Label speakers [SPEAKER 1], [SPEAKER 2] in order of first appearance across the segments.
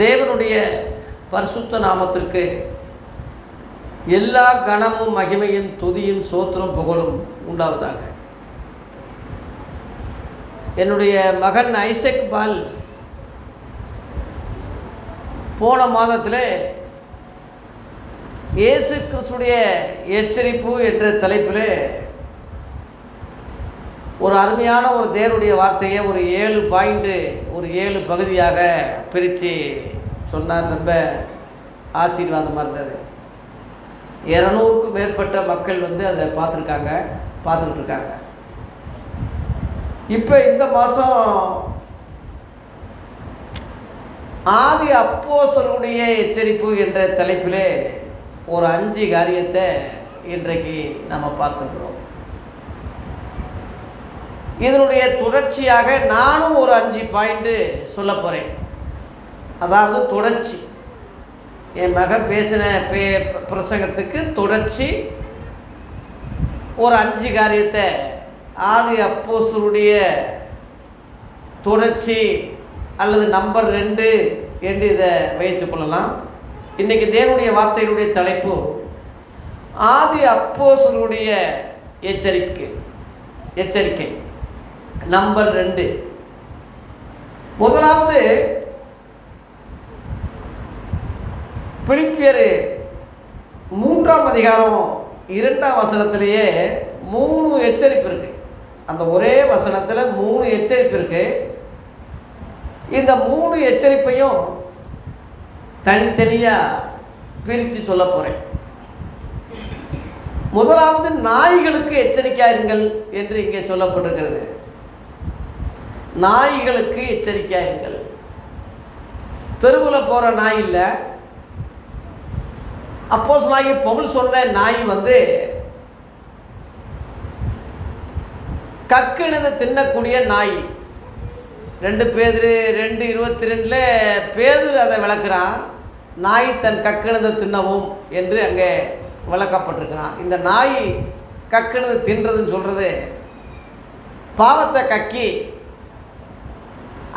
[SPEAKER 1] தேவனுடைய பரிசுத்த நாமத்திற்கு எல்லா கனமும் மகிமையும் துதியும் சோத்திரம் புகழும் உண்டாவதாக. என்னுடைய மகன் ஐசக் பால் போன மாதத்தில் இயேசு கிறிஸ்துடைய எச்சரிப்பு என்ற தலைப்பில் ஒரு அருமையான ஒரு தேவனுடைய வார்த்தையை ஒரு 7 பகுதியாக பிரித்து சொன்னார். ரொம்ப ஆசீர்வாதமாக இருந்தது. 200க்கும் மேற்பட்ட மக்கள் அதை பார்த்துக்கிட்டு இருக்காங்க. இப்போ இந்த மாதம் ஆதி அப்போஸ்தலருடைய எச்சரிப்பு என்ற தலைப்பிலே ஒரு 5 காரியத்தை இன்றைக்கு நம்ம பார்த்துருக்குறோம். இதனுடைய தொடர்ச்சியாக நானும் ஒரு 5 பாயிண்ட்டு சொல்ல போகிறேன். அதாவது தொடர்ச்சி, என் மகன் பேசின பிரசங்கத்துக்கு தொடர்ச்சி ஒரு 5 காரியத்தை ஆதி அப்போஸ்தலருடைய தொடர்ச்சி அல்லது நம்பர் 2 என்று இதை வைத்து கொள்ளலாம். இன்றைக்கி தேவனுடைய வார்த்தையினுடைய தலைப்பு ஆதி அப்போஸ்தலருடைய எச்சரிக்கை நம்பர் 2. முதலாவது பிலிப்பியர் 3ஆம் அதிகாரம் 2ஆம் வசனத்திலேயே 3 எச்சரிப்பு இருக்குது. அந்த ஒரே வசனத்தில் 3 எச்சரிப்பு இருக்குது. இந்த 3 எச்சரிப்பையும் தனித்தனியாக பிரித்து சொல்ல போகிறேன். முதலாவது நாய்களுக்கு எச்சரிக்கையாயிருங்கள் என்று இங்கே சொல்லப்பட்டிருக்கிறது. நாய்களுக்கு எச்சரிக்கையாயிருங்கள். தெருவில் போகிற நாய் இல்லை. அப்போஸ்தலனாகிய பவுல் சொன்ன நாய் கக்கினதை தின்னக்கூடிய நாய். 2 பேதுரு 2:22 பேதுரு அதை விளக்குறான். நாய் தன் கக்கினதை தின்னவும் என்று அங்கே விளக்கப்பட்டிருக்கிறான். இந்த நாய் கக்கினது தின்றதுன்னு சொல்கிறது பாவத்தை கக்கி,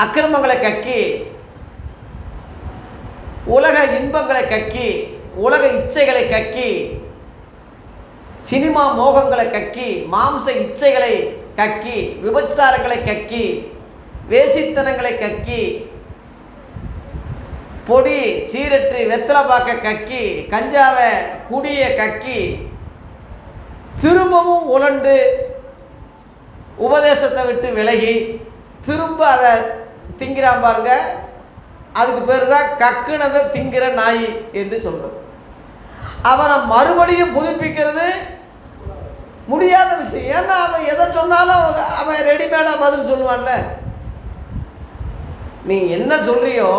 [SPEAKER 1] அக்கிரமங்களை கக்கி, உலக இன்பங்களை கக்கி, உலக இச்சைகளை கக்கி, சினிமா மோகங்களை கக்கி, மாம்ச இச்சைகளை கக்கி, விபச்சாரங்களை கக்கி, வேசித்தனங்களை கக்கி, பொடி சீரட்டு வெத்தலை பாக்க கக்கி, கஞ்சாவை குடிய கக்கி, திரும்பவும் உலண்டு உபதேசத்தை விட்டு விலகி திரும்ப அதை திங்கிறான் பாருங்க. அதுக்கு பேர் தான் கக்குனதை திங்கிற நாய் என்று சொல்கிறது. அவனை மறுபடியும் புதுப்பிக்கிறது முடியாத விஷயம். ஏன்னா அவன் எதை சொன்னாலும் அவன் ரெடிமேடாக பதில் சொல்லுவான்ல. நீ என்ன சொல்கிறியோ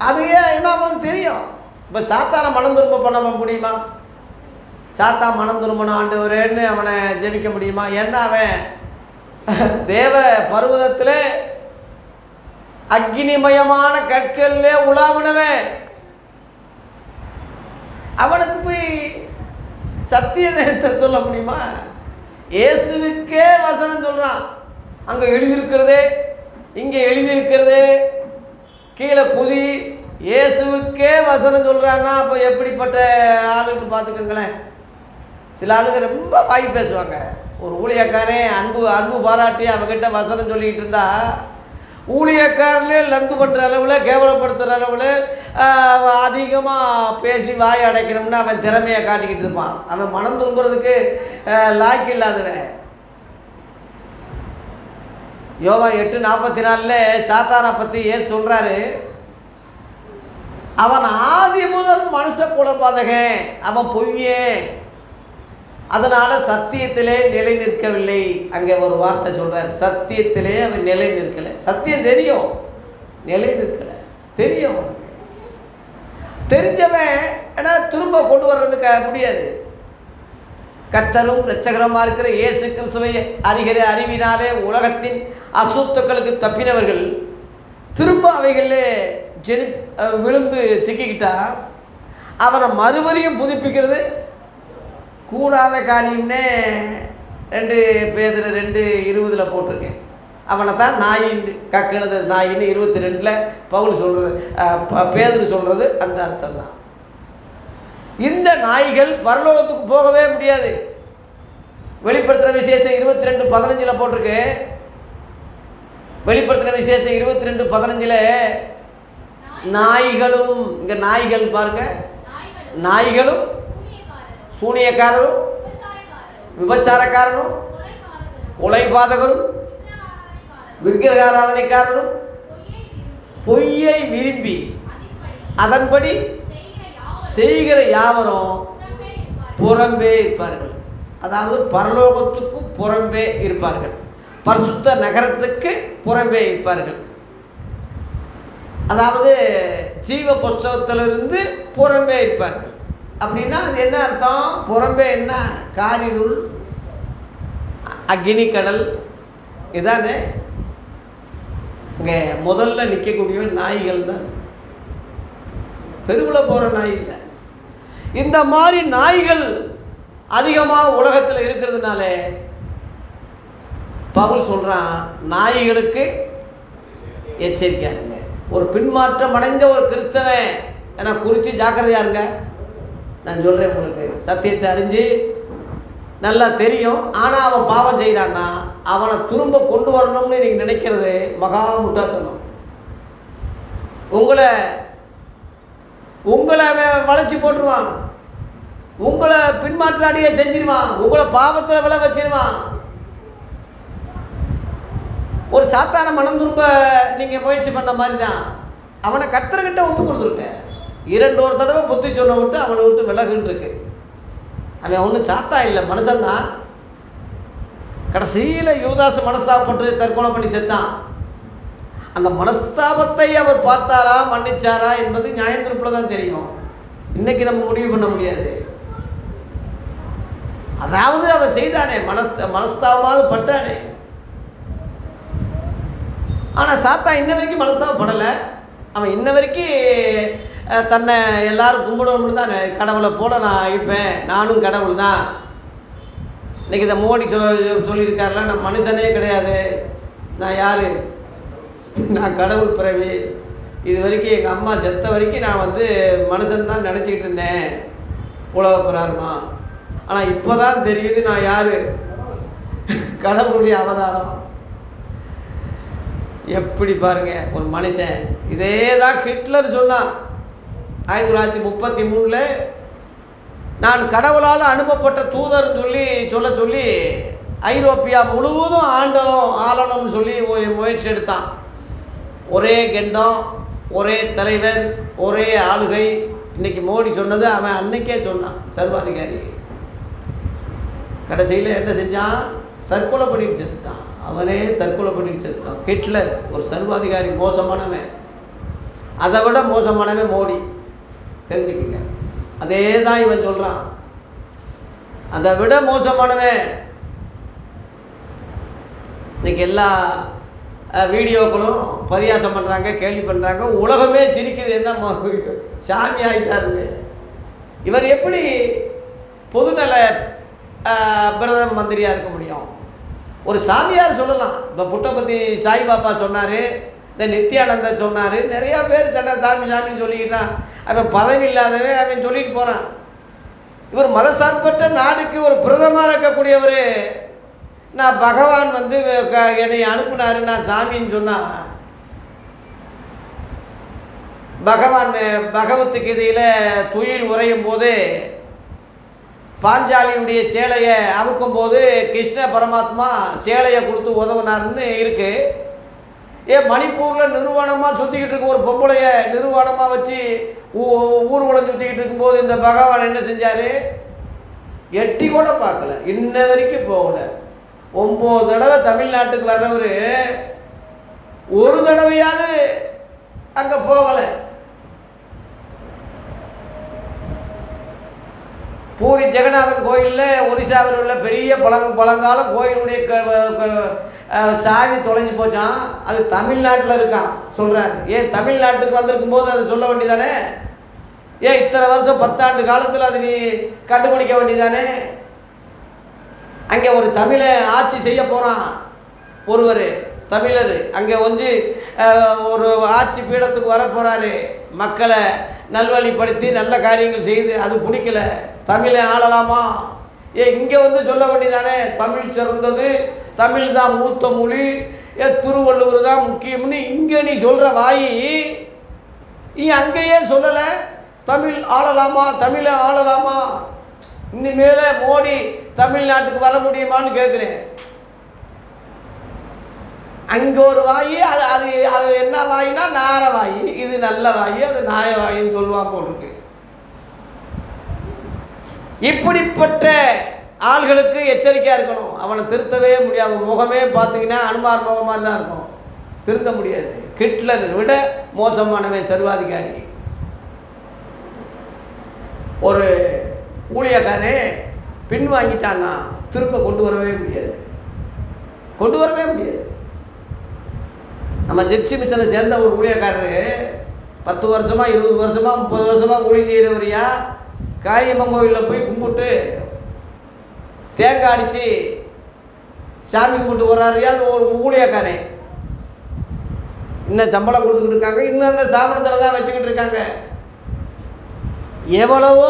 [SPEAKER 1] அதுவே என்ன அவனுக்கு தெரியும். இப்போ சாத்தானை மனம் திரும்ப பண்ண முடியுமா? சாத்தான் மனம் திரும்பணும் ஆண்டவரேன்னு அவனை ஜெபிக்க முடியுமா? ஏன்னா அவன் தேவ பர்வதத்தில் அக்னிமயமான கற்கள்லே உலாவினவன். அவனுக்கு போய் சத்தியத்தை சொல்ல முடியுமா? இயேசுவுக்கே வசனம் சொல்கிறான். அங்கே எழுதியிருக்கிறதே, இங்கே எழுதியிருக்கிறதே, கீழே குதி, இயேசுவுக்கே வசனம் சொல்கிறான்னா அப்போ எப்படிப்பட்ட ஆளுன்னு பார்த்துக்கங்களேன். சில ஆளுங்க ரொம்ப வாய் பேசுவாங்க. ஒரு ஊழியக்காரே அன்பு பாராட்டி அவங்ககிட்ட வசனம் சொல்லிக்கிட்டு இருந்தா ஊழியக்காரனே லந்து பண்ணுற அளவில், கேவலப்படுத்துகிற அளவில் அதிகமாக பேசி வாய் அடைக்கணும்னு அவன் திறமையை காட்டிக்கிட்டு இருப்பான். அவன் மனம் திரும்புறதுக்கு லாய்க்கு இல்லாதவன். யோவான் 8:44 சாத்தானை பற்றி ஏன் சொல்கிறாரு? அவன் ஆதி முதல் மனுஷ குலபாதகன், அவன் பொய்யன், அதனால் சத்தியத்திலே நிலை நிற்கவில்லை. அங்கே ஒரு வார்த்தை சொல்கிறார், சத்தியத்திலே அவன் நிலை நிற்கலை. சத்தியம் தெரியும், நிலை நிற்கலை. தெரியும், அவனுக்கு தெரிஞ்சவன் ஏன்னா திரும்ப கொண்டு வர்றதுக்கு முடியாது. கர்த்தரும் இரட்சகருமாக இருக்கிற இயேசு கிறிஸ்துவை அறிகிற அறிவினாலே உலகத்தின் அசுத்தங்களுக்கு தப்பினவர்கள் திரும்ப அவைகளே விழுந்து சிக்கிக்கிட்டா அவனை மறுபடியும் புதுப்பிக்கிறது கூடாத காரியம்னே 2 பேதுரு 2:20 போட்டிருக்கேன். அவனை தான் நாயின்னு கக்கினது நாயின்னு 22 பவுல் சொல்கிறது, பேதுரு சொல்கிறது அந்த அர்த்தம் தான். இந்த நாய்கள் பரலோகத்துக்கு போகவே முடியாது. வெளிப்படுத்துகிற விசேஷம் 22:15 போட்டிருக்கு. வெளிப்படுத்துகிற விசேஷம் 22:15 நாய்களும், இங்கே நாய்கள் பாருங்க, நாய்களும் சூனியக்காரரும் விபச்சாரக்காரனும் கொலைபாதகரும் விக்கிரகாராதனைக்காரரும் பொய்யை விரும்பி அதன்படி செய்கிற யாவரும் புறம்பே இருப்பார்கள். அதாவது பரலோகத்துக்கு புறம்பே இருப்பார்கள், பரிசுத்த நகரத்துக்கு புறம்பே இருப்பார்கள். அதாவது ஜீவ புஸ்தகத்திலிருந்து புறம்பே இருப்பார்கள். அப்படின்னா அது என்ன அர்த்தம்? புறம்பே என்ன? காரிருள், அக்னி கடல், இதானே. இங்கே முதல்ல நிற்கக்கூடிய நாய்கள் தான், தெருவில் போகிற நாய் இல்லை. இந்த மாதிரி நாய்கள் அதிகமாக உலகத்தில் இருக்கிறதுனால பவுல் சொல்கிறான், நாய்களுக்கு எச்சரிக்கையா இருங்க. ஒரு பின்மாற்றம் அடைஞ்ச ஒரு கிறிஸ்தவன் என்னை குறித்து ஜாக்கிரதையாக இருங்க. நான் சொல்கிறேன் உங்களுக்கு, சத்தியத்தை அறிஞ்சு நல்லா தெரியும், ஆனால் அவன் பாவம் செய்கிறான்னா அவனை திரும்ப கொண்டு வரணும்னு நீங்கள் நினைக்கிறது மகா முட்டாள்தனம். உங்களை அவன் வளைச்சி போட்டுருவான், உங்களை பின்மாற்றாடியே செஞ்சிருவான், உங்களை பாவத்தில் விளை வச்சிருவான். ஒரு சாத்தான மனம் திரும்ப நீங்கள் முயற்சி பண்ண மாதிரி தான். அவனை கர்த்தர்கிட்ட ஒப்பு கொடுத்துருக்க. 2 தடவை புத்தி சொன்ன விட்டு அவனை விட்டு விலகுன்னு இருக்கு. அவன் ஒன்றும் சாத்தா இல்லை, மனுஷன்தான். கடைசியில் யூதாஸ் மனஸ்தாபப்பட்டு தற்கொலை பண்ணி செத்தான். அந்த மனஸ்தாபத்தை அவர் பார்த்தாரா மன்னிச்சாரா என்பது நியாயத்திருப்பில் தான் தெரியும். இன்னைக்கு நம்ம முடிவு பண்ண முடியாது. அதாவது அவன் செய்தானே, மனஸ்தாபமாவது பட்டானே. ஆனால் சாத்தா இன்ன வரைக்கும் மனஸ்தாபப்படலை. அவன் இன்ன வரைக்கும் தன்னை எல்லாரும் கும்பிடணும்னு தான், கடவுளை போல நான் இருப்பேன், நானும் கடவுள் தான். இன்றைக்கி இதை மோடி சொல்லியிருக்காருல, நான் மனுஷனே கிடையாது, நான் யார், நான் கடவுள் பிறவி. இது வரைக்கும் எங்கள் அம்மா செத்த வரைக்கும் நான் மனுஷன்தான் நினச்சிக்கிட்டு இருந்தேன், உலக பிராரமா. ஆனால் இப்போ தான் தெரியுது நான் யார், கடவுளுடைய அவதாரம். எப்படி பாருங்க ஒரு மனுஷன். இதே தான் ஹிட்லர் சொன்னான் 1933 நான் கடவுளால் அனுப்பப்பட்ட தூதர்னு சொல்லி ஐரோப்பியா முழுவதும் ஆளணும்னு சொல்லி ஒரு முயற்சி எடுத்தான். ஒரே கண்டம், ஒரே தலைவர், ஒரே ஆளுகை. இன்னைக்கு மோடி சொன்னது அவன் அன்னைக்கே சொன்னான், சர்வாதிகாரி. கடைசியில் என்ன செஞ்சான்? தற்கொலை பண்ணிட்டு செத்துட்டான். அவனே தற்கொலை பண்ணிட்டு செத்துட்டான். ஹிட்லர் ஒரு சர்வாதிகாரி, மோசமானவன். அதை விட மோசமானவன் மோடி, தெரிஞ்சுக்கிங்க. அதே தான் இவன் சொல்கிறான், அதை விட மோசமானவன். இன்னைக்கு எல்லா வீடியோக்களும் பரியாசம் பண்ணுறாங்க, கேள்வி பண்ணுறாங்க, உலகமே சிரிக்குது. என்ன சாமி ஆகிட்டாருன்னு. இவர் எப்படி பொதுநல பிரதம மந்திரியாக இருக்க முடியும்? ஒரு சாமியார் சொல்லலாம். இப்போ புட்டபர்த்தி சாய்பாபா சொன்னார், இந்த நித்யானந்தா சொன்னார், நிறையா பேர் சாமின்னு சொல்லிக்கிட்டான். அவன் பதவி இல்லாதவன், அவன் சொல்லிட்டு போகிறான். இவர் மதசார்பற்ற நாடுக்கு ஒரு பிரதமராக இருக்கக்கூடியவர், நான் பகவான் என்னை அனுப்புனார், நான் சாமின்னு சொன்னால், பகவான் பகவத்கீதையில் துயில் உரையும் போது பாஞ்சாலியுடைய சேலையை அவுக்கும் போது கிருஷ்ண பரமாத்மா சேலையை கொடுத்து உதவினார்னு இருக்கு. மணிப்பூரில் நிறுவனமாக சுற்றிக்கிட்டு இருக்க ஒரு பொம்பளைய நிறுவனமாக வச்சு ஊர்வலம் சுற்றிக்கிட்டு இருக்கும்போது இந்த பகவான் என்ன செஞ்சார்? எட்டி கூட பார்க்கல, இன்ன வரைக்கும் போகல. 9 தடவை தமிழ்நாட்டுக்கு வர்றவர் ஒரு தடவையாவது அங்கே போகலை. பூரி ஜெகநாதன் கோயிலில் ஒரிசாவில் உள்ள பெரிய பழங்காலம் கோயிலுடைய சாமி தொலைஞ்சு போச்சான். அது தமிழ்நாட்டில் இருக்கான் சொல்கிறார். ஏன் தமிழ்நாட்டுக்கு வந்திருக்கும் போது அதை சொல்ல வேண்டியதானே? ஏன் இத்தனை வருஷம் 10 ஆண்டு காலத்தில் அது நீ கண்டுபிடிக்க வேண்டியதானே? அங்கே ஒரு தமிழை ஆட்சி செய்ய போகிறான் ஒருவர், தமிழர் அங்கே ஒரு ஆட்சி பீடத்துக்கு வர போகிறாரு, மக்களை நல்வழிப்படுத்தி நல்ல காரியங்கள் செய்து, அது பிடிக்கல. தமிழை ஆளலாமா? இங்கே சொல்ல வேண்டியதானே, தமிழ் சிறந்தது, தமிழ் தான் மூத்த மொழி, திருவள்ளுவர் தான் முக்கியம்னு இங்கே நீ சொல்கிற வாயி நீ அங்கேயே சொல்லலை. தமிழ் ஆளலாமா, தமிழை ஆளலாமா? இனிமேலே மோடி தமிழ்நாட்டுக்கு வர முடியுமான்னு கேட்குறேன். அங்கே ஒரு வாயி, அது அது அது என்ன வாயினா நார வாயி, இது நல்ல வாயி, அது நாய வாயின்னு சொல்லுவான் போட்டிருக்கு. இப்படிப்பட்ட ஆள்களுக்கு எச்சரிக்கையாக இருக்கணும். அவனை திருத்தவே முடியாது. முகமே பார்த்தீங்கன்னா அனுமார் முகமாக தான் இருக்கும், திருத்த முடியாது. ஹிட்லர் விட மோசமானவன் சர்வாதிகாரி. ஒரு ஊழியக்காரே பின்வாங்கிட்டான்னா திரும்ப கொண்டு வரவே முடியாது, கொண்டு வரவே முடியாது. நம்ம ஜிப்சி மிஷனை சேர்ந்த ஒரு ஊழியக்காரரு 10 வருஷமாக 20 வருஷமாக 30 வருஷமாக ஊழியம் செய்கிறவரையா காளியம்மன் கோவிலில் போய் கும்பிட்டு தேங்காய் அடித்து சாமி கும்பிட்டு வர்றாருயா. அது ஒரு ஊழியக்காரன். இன்னும் சம்பளம் கொடுத்துக்கிட்டு இருக்காங்க, இன்னும் அந்த ஸ்தாபனத்தில் தான் வச்சுக்கிட்டு இருக்காங்க. எவ்வளவோ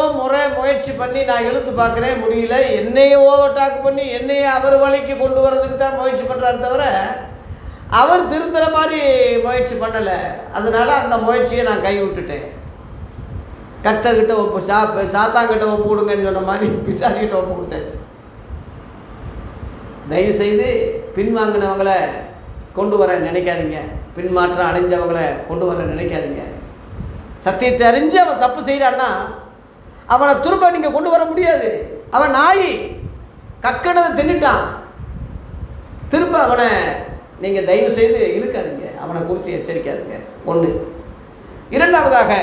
[SPEAKER 1] முயற்சி பண்ணி நான் இழுத்து பார்க்குறேன், முடியல. என்னையே ஓவர்டாக் பண்ணி என்னையே அவர் வழிக்கு கொண்டு வர்றதுக்கு தான் முயற்சி பண்ணுறாரு தவிர அவர் திருந்துற மாதிரி முயற்சி பண்ணலை. அதனால் அந்த முயற்சியை நான் கை விட்டுட்டேன். கர்த்தர்கிட்ட சாத்தாங்கிட்ட ஒப்பு கொடுங்கன்னு சொன்ன மாதிரி பிசாசிக்கிட்ட ஒப்பு கொடுத்தாச்சு. தயவுசெய்து பின்வாங்கினவங்களை கொண்டு வர நினைக்காதீங்க, பின்மாற்றம் அடைஞ்சவங்களை கொண்டு வர நினைக்காதீங்க. சத்தியத்தை அறிஞ்சு அவன் தப்பு செய்கிறான்னா அவனை திரும்ப நீங்கள் கொண்டு வர முடியாது. அவன் நாய் கக்கனதை தின்னுட்டான், திரும்ப அவனை நீங்கள் தயவு செய்து இழுக்காதீங்க. அவனை குறித்து எச்சரிக்கையா இருங்க. 1. 2வது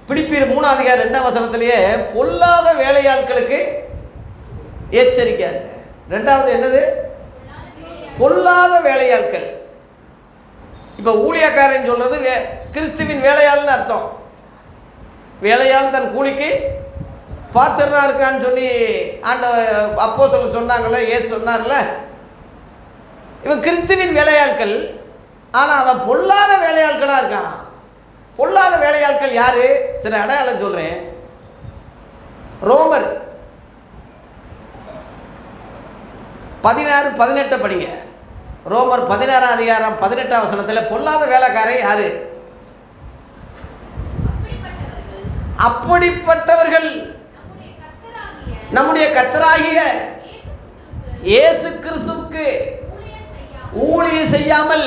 [SPEAKER 1] பிலிப்பியர் 3 அதிகாரம் 2ஆம் வசனத்திலேயே பொல்லாத வேலையாட்களுக்கு எச்சரிக்கையா இருங்க. 2வது என்னது? பொல்லாத வேலையாட்கள். இப்போ ஊழியக்காரன் சொல்கிறது கிறிஸ்துவின் வேலையாள்னு அர்த்தம். வேலையாள் தன் கூலிக்கு பாத்திரனா இருக்கான்னு சொல்லி அப்போஸ்தலர் சொன்னாங்கல்ல, இயேசு சொன்னார்ல. இவன் கிறிஸ்துவின் வேலையாட்கள், ஆனால் அவன் பொல்லாத வேலையாட்களாக இருக்கான். பொல்லாத வேலையாட்கள் யாரு? சில அடையாளம் சொல்கிறேன். ரோமர் 16-18 படிங்க. ரோமர் 16ஆம் அதிகாரம் 18ஆம் வசனத்தில் பொல்லாத வேலைக்காரன் யாரு? அப்படிப்பட்டவர்கள் நம்முடைய கர்த்தராகிய இயேசு கிறிஸ்துவுக்கு ஊழியம் செய்யாமல்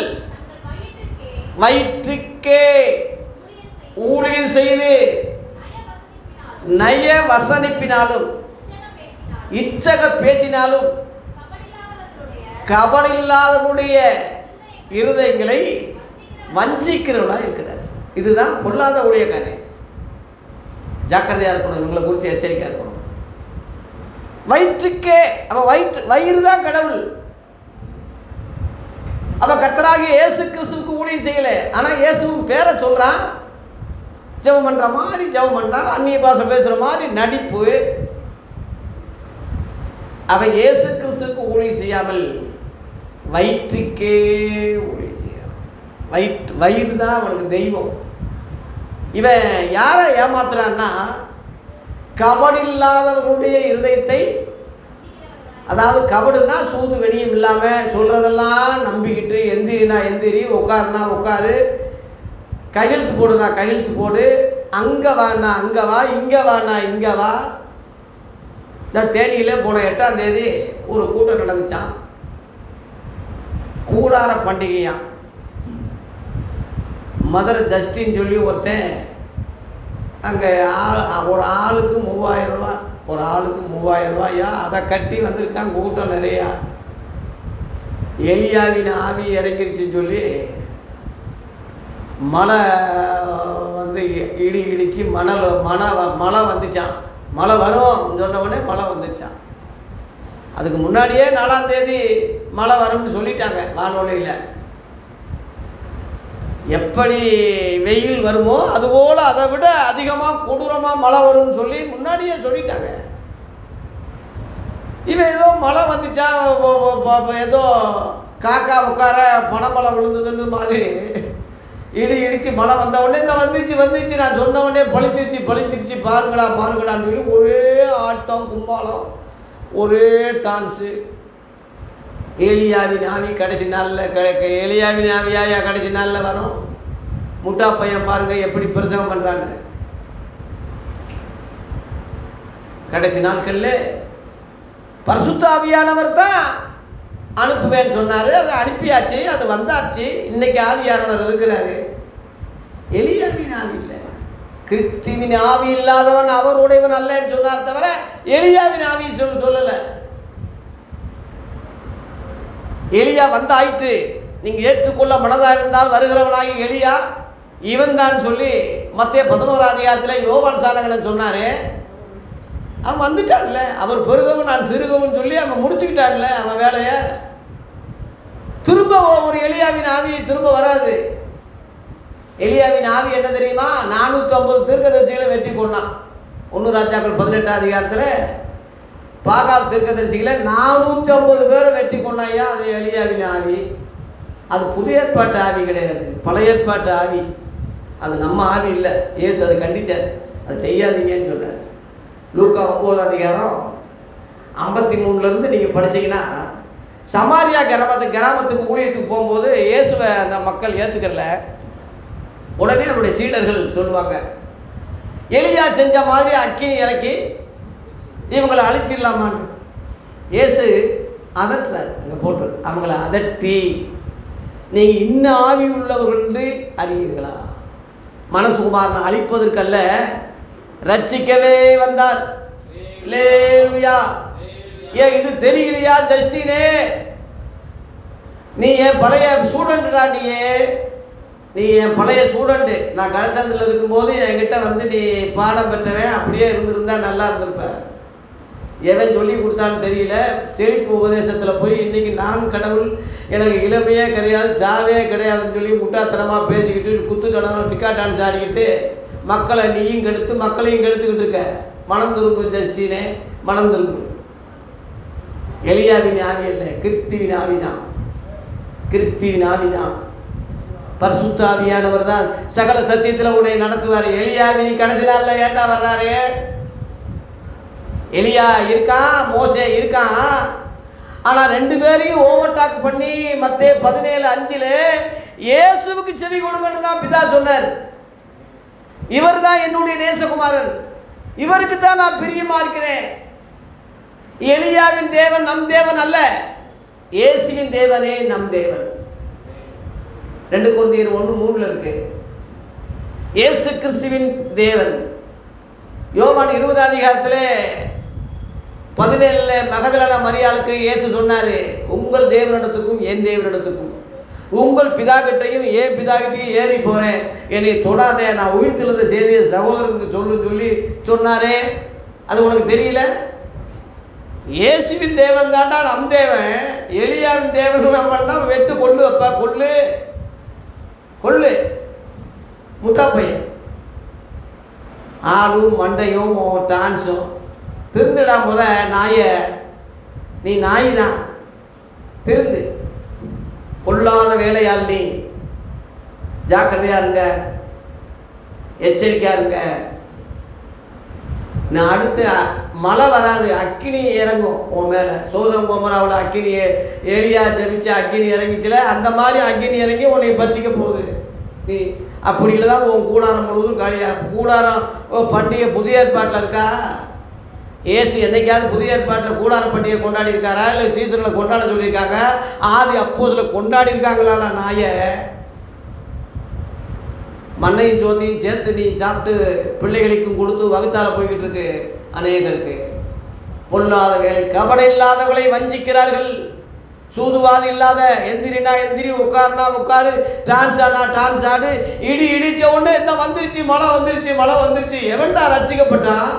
[SPEAKER 1] வயிற்றுக்கே ஊழியம் செய்து நய வசனிப்பினாலும் இச்சக பேசினாலும் கபடில்லாதவருடைய இருதயங்களை வஞ்சிக்கிறவர்களாக இருக்கிறார். இதுதான் பொல்லாத ஊழியக்காரன். ஜாக்கிரதையாக இருக்கணும், இவங்களை குறித்து எச்சரிக்கையாக இருக்கணும். வயிற்றுக்கே, அவன் வயிறு தான் கடவுள். அவன் கர்த்தராகிய இயேசு கிறிஸ்துவுக்கு ஊழியம் செய்யலை, ஆனால் இயேசுவும் பேரை சொல்கிறான், ஜெபம் பண்ணுற மாதிரி ஜெபம் பண்ணுறான், அந்நிய பாஷை பேசுகிற மாதிரி நடிப்பு. அவன் இயேசு கிறிஸ்துவுக்கு ஊழியம் செய்யாமல் வயிற்றுக்கே ஊழியம் செய்கிறான். வயிறு தான் அவனுக்கு தெய்வம். இவன் யாரை ஏமாத்துறான்னா கபடில்லாதவர்களுடைய இருதயத்தை, அதாவது கபடுனா சூது வெடியும் இல்லாமல் சொல்கிறதெல்லாம் நம்பிக்கிட்டு, எந்திரினா எந்திரி, உட்காருனா உட்காரு, கையெழுத்து போடுனா கையெழுத்து போடு, அங்கே வானா அங்கே வா, இங்கே வானா இங்கே வா. இந்த தேனியில் போன 8ஆம் தேதி ஒரு கூட்டம் நடந்துச்சான், கூடார பண்டிகையாம். மதுரை ஜஸ்டின்னு சொல்லி ஒருத்தன் அங்கே ஒரு ஆளுக்கு 3000 ரூபா, ஒரு ஆளுக்கு 3000 ரூபாயா, அதை கட்டி வந்திருக்கான். கூட்டம் நிறையா. எலியாவின் ஆவி இறங்கிருச்சுன்னு சொல்லி மழை இடிச்சு மழை வந்துச்சான். மழை வரும் சொன்னவொடனே மழை வந்துச்சான். அதுக்கு முன்னாடியே 4ஆம் தேதி மழை வரும்னு சொல்லிட்டாங்க வானொலியில். எப்படி வெயில் வருமோ அதுபோல் அதை விட அதிகமாக கொடூரமாக மழை வரும்னு சொல்லி முன்னாடியே சொல்லிட்டாங்க. இவன் ஏதோ மழை வந்துச்சா, ஏதோ காக்கா உட்கார பணம்பழம் விழுந்ததுன்னு மாதிரி இடிச்சு மழை வந்த உடனே இந்த வந்துச்சு நான் சொன்ன உடனே பழிச்சிருச்சு பாருங்கடான்னு சொல்லி ஒரே ஆட்டம் கும்பாலம், ஒரே டான்ஸு. ஏலியாவின் ஆவி கடைசி நாளில் ஏலியாவின் ஆவியாயா கடைசி நாளில் வரும். முட்டா பையன் பாருங்க எப்படி பிரசவம் பண்ணுறாங்க. கடைசி நாட்களில் பரிசுத்த ஆவியானவர் தான் அனுப்புவேன்னு சொன்னார். அதை அனுப்பியாச்சு, அது வந்தாச்சு. இன்னைக்கு ஆவியானவர் இருக்கிறாரு. எலியாவின் ஆவி இல்லை, கிறிஸ்துவின் ஆவி இல்லாதவன் அவருடையவன் அல்லன்னு சொன்னார் தவிர எலியாவின் ஆவி சொல்லலை. எலியா வந்தாயிற்று, நீங்கள் ஏற்றுக்கொள்ள மனதாக இருந்தால் வருகிறவனாகி எலியா இவன் தான் சொல்லி மத்திய 11ஆம் அதிகாரத்தில் யோவான் சானகன் சொன்னார். அவன் வந்துட்டான்ல, அவர் பெருகவும் நான் சிறுகவும் சொல்லி அவன் முடிச்சுக்கிட்டான்ல அவன் வேலையை. திரும்ப ஒரு எலியாவின் ஆவி திரும்ப வராது. எலியாவின் ஆவி என்ன தெரியுமா? 450 தீர்க்கதரிசிகளை வெட்டி கொண்டான். 1 ராஜாக்கள் 18ஆம் அதிகாரத்தில் பாகால் தீர்க்கதரிசிகளை 450 பேரை வெட்டி கொண்டாயா. அது எலியாவின் ஆவி. அது புதிய ஏற்பாட்டு ஆவி கிடையாது, பழைய ஏற்பாட்டு ஆவி. அது நம்ம ஆவி இல்லை. இயேசு அதை கண்டிச்சார், அதை செய்யாதீங்கன்னு சொன்னார். லூக்கா 9ஆம் அதிகாரம் 53 நீங்கள் படிச்சிங்கன்னா, சமாரியா கிராமத்துக்கு ஊழியத்துக்கு போகும்போது இயேசுவை அந்த மக்கள் ஏற்றுக்கல. உடனே அவருடைய சீடர்கள் சொல்லுவாங்க, எலியா செஞ்ச மாதிரி அக்கினி இறக்கி இவங்களை அழிச்சிடலாமான்னு. இயேசு அதட்டுறார், அங்கே போட்டு அவங்கள அதட்டி, நீங்கள் இன்னும் ஆவி உள்ளவர்கள் என்று அறியீர்களா? மனசுகுமாரனை அழிப்பதற்கல்ல, ரட்சிக்கவே வந்தார். அல்லேலூயா. ஏன் இது தெரியலையா ஜஸ்டினே? நீ என் பழைய ஸ்டூடெண்ட்டுடா, நீ என் பழைய ஸ்டூடெண்ட்டு. நான் கடச்சந்தில் இருக்கும்போது என்கிட்ட வந்து நீ பாடம் பெற்றவன், அப்படியே இருந்திருந்தா நல்லா இருந்திருப்ப. எவன் சொல்லி கொடுத்தான்னு தெரியல. செழிப்பு உபதேசத்தில் போய் இன்றைக்கி நான் கடவுள், எனக்கு இளமையே கிடையாது சாவே கிடையாதுன்னு சொல்லி முட்டாத்தனமாக பேசிக்கிட்டு குத்துத்தனம் நிக்கா டான்ஸ் ஆடிக்கிட்டு மக்களை நீயும் கெடுத்து மக்களையும் கெடுத்துக்கிட்டு இருக்க. மனம் திரும்பு ஜஸ்டினே, மனம் திரும்பு. எலியாவின் ஆவி அல்ல, கிறிஸ்துவின் ஆவி தான். கிறிஸ்துவின் ஆவி தான். பரிசுத்த ஆவியானவர் தான் சகல சத்தியத்தில் உன்னை நடத்துவார். எலியாவின் கடைசி நாளில் ஏண்டா வர்றாரு? எலியா இருக்கான், மோசே இருக்கான். ஆனால் 2 பேரையும் ஓவர்டாக் பண்ணி மத்தேயு 17:5 இயேசுவுக்கு செவி கொடுங்கன்னு தான் பிதா சொன்னார். இவர் தான் என்னுடைய நேசகுமாரன், இவருக்கு தான் நான் பிரியமா இருக்கிறேன். எலியாவின் தேவன் நம் தேவன் அல்ல, இயேசுவின் தேவனே நம் தேவன். 2 கொரிந்தியர் 1:3 இருக்கு. இயேசு கிறிஸ்துவின் தேவன். யோவான் 20ஆம் அதிகாரத்தில் 17 மகதலேனா மரியாளுக்கு இயேசு சொன்னார், உங்கள் தேவனிடத்துக்கும் என் தேவனிடத்துக்கும் உங்கள் பிதாக்கிட்டையும் ஏன் பிதாக்கிட்டையும் ஏறி போகிறேன், என்னை தொடாதே, நான் உயிர்த்தெழுந்த செய்தியை சகோதரனுக்கு சொல்லி சொன்னாரே. அது உனக்கு தெரியல? இயேசுவின் தேவன் தாண்டா நம் தேவன். எலியாவின் தேவன் நம்மள்னா வெட்டு கொள்ளு அப்பா, கொள்ளு முட்டா பையன். ஆளும் மண்டையும் டான்ஸும். திருந்துடா முத நாய, நீ நாய் தான், திருந்து. பொல்லாத வேலையால் நீ ஜாக்கிரதையாக இருங்க, எச்சரிக்கையாக இருங்க. நான் அடுத்து மழை வராது, அக்கினி இறங்கும் உன் மேலே. சோதம் கோமராவில் அக்கினி, எலியா ஜபிச்சு அக்கினி இறங்கிச்சுல, அந்த மாதிரி அக்கினி இறங்கி உன்னை பச்சிக்க போகுது. நீ அப்படி இல்லை தான் உன் கூடாரம் முழுவதும் காலியாக. கூடாரம் பண்டிகை புதிய ஏற்பாட்டில் இருக்கா? இயேசு என்னைக்காவது புதிய ஏற்பாட்டில் கூடார பண்டிகை கொண்டாடி இருக்காரா? இல்லை சீசனில் கொண்டாட சொல்லியிருக்காங்க? ஆதி அப்போஸ்தலர் கொண்டாடி இருக்காங்களா? நாய மண்ணையும் ஜோதியும் சேர்த்து நீ சாப்பிட்டு பிள்ளைகளுக்கும் கொடுத்து வகுத்தால போய்கிட்டு இருக்கு அநேகருக்கு. பொல்லாத வேலை, கபட இல்லாதவளை வஞ்சிக்கிறார்கள். சூதுவாது இல்லாத, எந்திரினா எந்திரி, உட்காருனா உட்காரு, டான்ஸ் ஆனா டான்ஸ் ஆடு. இடிச்ச உடனே இந்த வந்துருச்சு மழை வந்துருச்சு. எவன்டா ரசிக்கப்பட்டான்?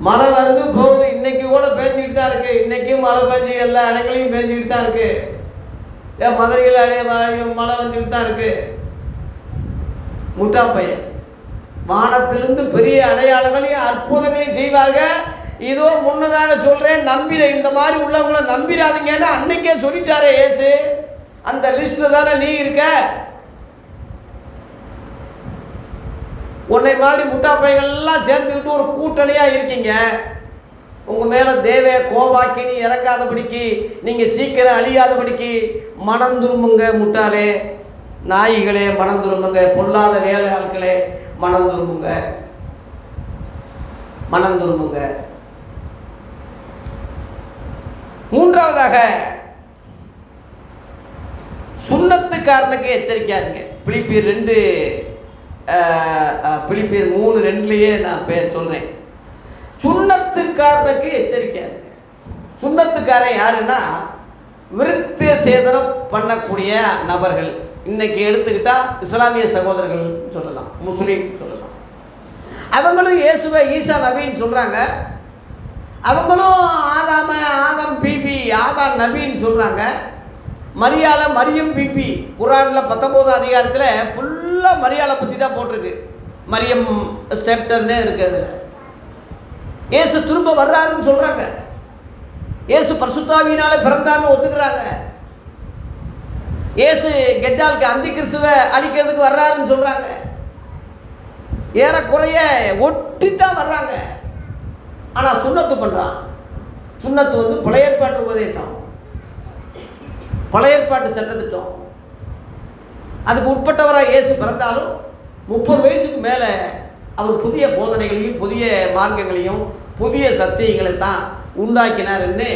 [SPEAKER 1] மழை வருது போகுது. இன்னைக்கு கூட பேஞ்சிக்கிட்டு தான் இருக்கு. இன்னைக்கும் மழை பெஞ்சு எல்லா இடங்களையும் பேஞ்சிக்கிட்டு தான் இருக்கு. மதுரையில் மழை வந்துக்கிட்டு தான் இருக்கு. முட்டா பையன் வானத்திலிருந்து பெரிய அடையாளங்களையும் அற்புதங்களையும் செய்வார்கள். இதோ முன்னதாக சொல்றேன், நம்பிட இந்த மாதிரி உள்ளவங்கள நம்பிடாதீங்கன்னு அன்னைக்கே சொல்லிட்டாரே இயேசு. அந்த லிஸ்ட்ல தானே நீ இருக்க. உன்னை மாதிரி முட்டாப்பைகள்லாம் சேர்ந்துக்கிட்டு ஒரு கூட்டணியாக இருக்கீங்க. உங்கள் மேலே தேவ கோவாக்கினி இறங்காதபடிக்கு, நீங்கள் சீக்கிரம் அழியாதபடிக்கு மனம் திரும்புங்க. முட்டாளே, நாய்களே மனம் திரும்புங்க. பொல்லாத வேலை ஆட்களே மனம் திரும்புங்க, மனம் திரும்புங்க. மூன்றாவதாக சுண்ணத்துக்காரனுக்கு எச்சரிக்கையா இருங்க. பிலிப்பியர் 3:2 நான் சொல்றேன். சுண்ணத்துக்காரனுக்கு எச்சரிக்கையா இருங்க. சுண்ணத்துக்காரன் யாருன்னா விருத்த சேதனம் பண்ணக்கூடிய நபர்கள். இன்னைக்கு எடுத்துக்கிட்டா இஸ்லாமிய சகோதரர்கள் சொல்லலாம், முஸ்லீம் சொல்லலாம். அவங்களும் இயேசுவை ஈசா நபின்னு சொல்றாங்க. அவங்களும் ஆதம் பிபி, ஆதாம் நபின்னு சொல்றாங்க. மரியாள மரியம் பிபி. குரானில் 19 அதிகாரத்தில் ஃபுல்லாக மரியாளை பற்றி தான் போட்டிருக்கு. மரியம் செப்டர்னே இருக்குது. அதில் இயேசு திரும்ப வர்றாருன்னு சொல்கிறாங்க. இயேசு பரிசுத்தாவியினால பிறந்தார்னு ஒத்துக்கிறாங்க. இயேசு கெஜாலுக்கு அந்தி கிறிஸ்துவை அழிக்கிறதுக்கு வர்றாருன்னு சொல்கிறாங்க. ஏறக்குறைய ஒட்டித்தான் வர்றாங்க. ஆனால் சுண்ணத்து பண்ணுறான். சுண்ணத்து வந்து பழைய ஏற்பாட்டு உபதேசம், பழைய ஏற்பாட்டு சட்டத்திட்டம். அதுக்கு உட்பட்டவராக இயேசு பிறந்தாலும் 30 வயசுக்கு மேலே அவர் புதிய போதனைகளையும் புதிய மார்க்கங்களையும் புதிய சத்தியங்களை தான் உண்டாக்கினார்ன்னு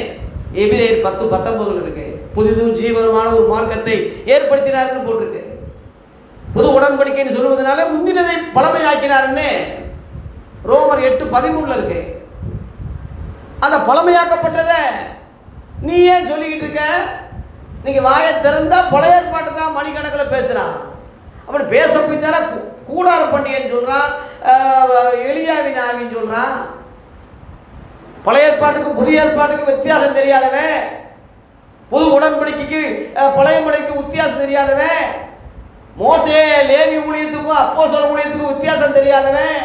[SPEAKER 1] எபிரேயர் 10:19 இருக்கு. புதிதும் ஜீவனமான ஒரு மார்க்கத்தை ஏற்படுத்தினார்னு போட்டிருக்கு. புது உடன்படிக்கைன்னு சொல்லுவதனால முந்தினதை பழமையாக்கினார்ன்னு ரோமர் 8:13 இருக்கு. அந்த பழமையாக்கப்பட்டதை நீ ஏன் சொல்லிக்கிட்டு இருக்க? நீங்கள் வாயை திறந்தால் பழைய ஏற்பாட்டை தான் மணிக்கணக்கில் பேசுகிறான். அப்படி பேச போய்த்தார கூடார பண்டிகைன்னு சொல்கிறான், எலியாவின் ஆவின்னு சொல்கிறான். பழைய ஏற்பாட்டுக்கும் புதிய ஏற்பாட்டுக்கும் வித்தியாசம் தெரியாதவன், புது உடன்படிக்கைக்கு பழைய உடன்படிக்கைக்கு வித்தியாசம் தெரியாதவன், மோசே லேவி ஊழியத்துக்கும் அப்போஸ்தலர் ஊழியத்துக்கும் வித்தியாசம் தெரியாதவன்,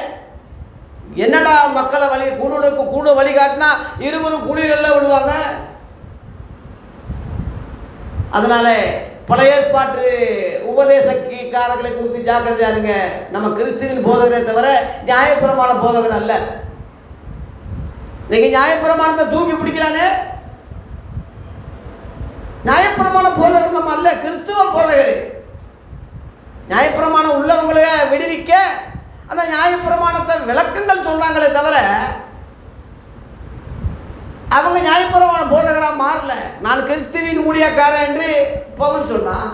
[SPEAKER 1] என்னடா மக்களை வழி கூட வழிகாட்டினா இருவரும் குளிரெல்லாம் விடுவாங்க. அதனால பழைய ஏற்பாட்டு உபதேசக்காரர்களை குறித்து ஜாக்கிரதையா இருங்க. நம்ம கிறிஸ்துவின் போதகரை தவிர நியாயப்பிரமாண போதகர் அல்ல. நீங்க நியாயப்பிரமாணத்தை தூக்கி பிடிக்கிறானே, நியாயப்பிரமாண போதகர் நம்ம அல்ல, கிறிஸ்துவ போதகர். நியாயப்பிரமாணம் உள்ளவங்கள விடுவிக்க அந்த நியாயப்பிரமாணத்தை விளக்கங்கள் சொல்றாங்களே தவிர அவங்க நியாயப்பிரமாண போதகராக மாறல. நான் கிறிஸ்துவின் ஊழியக்காரன் என்று பவுல் சொன்னான்.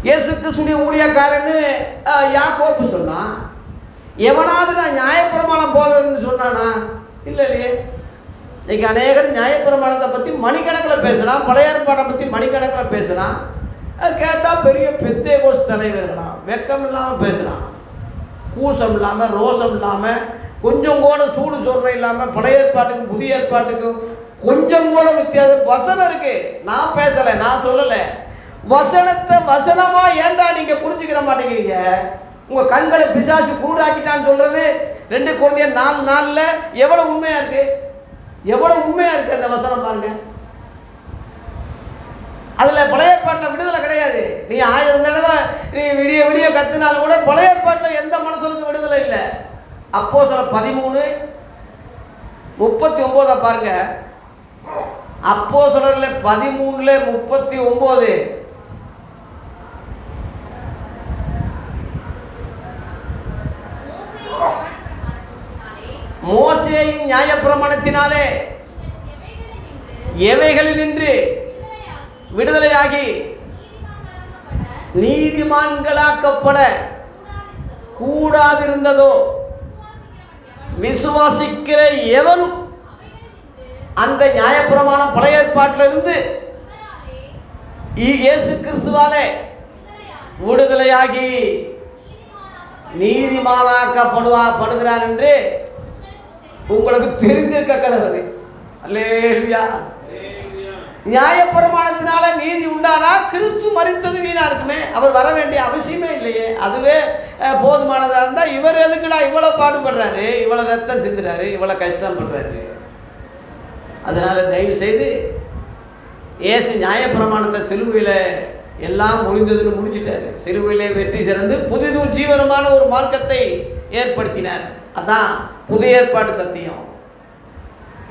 [SPEAKER 1] இயேசு கிறிஸ்துவின் ஊழியக்காரன்னு யாக்கோபு சொன்னான். எவனாவது நான் நியாயப்பிரமாண போதகர்னு சொன்னானா? இல்லையே. இன்னைக்கு அநேகர் நியாயப்பிரமாணத்தை பற்றி மணிக்கணக்கில் பேசுகிறான், பழைய ஏற்பாட்டை பற்றி மணிக்கணக்கில் பேசுகிறான். கேட்டால் பெரிய பெத்தேகோஸ் தலைவர்களாம், வெக்கம் இல்லாமல் பேசுகிறான், கூசம் இல்லாமல் ரோசம் இல்லாமல் கொஞ்சம் கூட சூடு சொல்ற இல்லாமல் பழைய ஏற்பாட்டுக்கும் புதிய ஏற்பாட்டுக்கும் கொஞ்சம் கூட வித்தியாசம். வசனம் இருக்கு, நான் பேசலை, நான் சொல்லலை. வசனத்தை வசனமா ஏன்டா நீங்க புரிஞ்சுக்கிற மாட்டேங்கிறீங்க? உங்க கண்களை பிசாசு குருடாக்கிட்டான்னு சொல்றது 2 கொரிந்தியர் 4:4 எவ்வளவு உண்மையா இருக்கு, எவ்வளவு உண்மையா இருக்கு அந்த வசனம் பாருங்க. அதுல பழைய ஏற்பாட்டில் விடுதலை கிடையாது. நீ 1000 தடவை நீ விடிய விடிய கத்தினாலும் கூட பழைய ஏற்பாட்டில் எந்த மனுஷனுக்கு விடுதலை இல்லை. அப்போஸ்தலர் 13:39 பாருங்க. அப்போஸ்தலர்ல 13:39 மோசேயின் நியாயப்பிரமாணத்தினாலே எவைகளினின்று விடுதலையாகி நீதிமான்களாக்கப்பட கூடாதிருந்ததோ விசுவாசிக்கிற எவனும் அந்த நியாயப்பிரமாணம் பழைய ஏற்பாட்டிலிருந்து இயேசு கிறிஸ்துவாலே விடுதலையாகி நீதிமானாக்கப்படுகிறார் என்று உங்களுக்கு தெரிந்திருக்க கடவுள். அல்லேலூயா. நியாயப்பிரமாணத்தினால நீதி உண்டானா கிறிஸ்து மரித்தது வீணா இருக்குமே, அவர் வர வேண்டிய அவசியமே இல்லையே, அதுவே போதுமானதாக இருந்தால் இவர் எதுக்குடா இவ்வளோ பாடுபடுறாரு, இவ்வளோ ரத்தம் சிந்துறாரு, இவ்வளோ கஷ்டப்படுறாரு? அதனால தயவு செய்து இயேசு நியாயப்பிரமாணத்தை சிலுவையில் எல்லாம் முடிந்ததுன்னு முடிச்சிட்டாரு. சிலுவையிலே வெற்றி சிறந்து புதிதும் ஜீவனமான ஒரு மார்க்கத்தை ஏற்படுத்தினார். அதான் புதிய ஏற்பாடு சத்தியம்.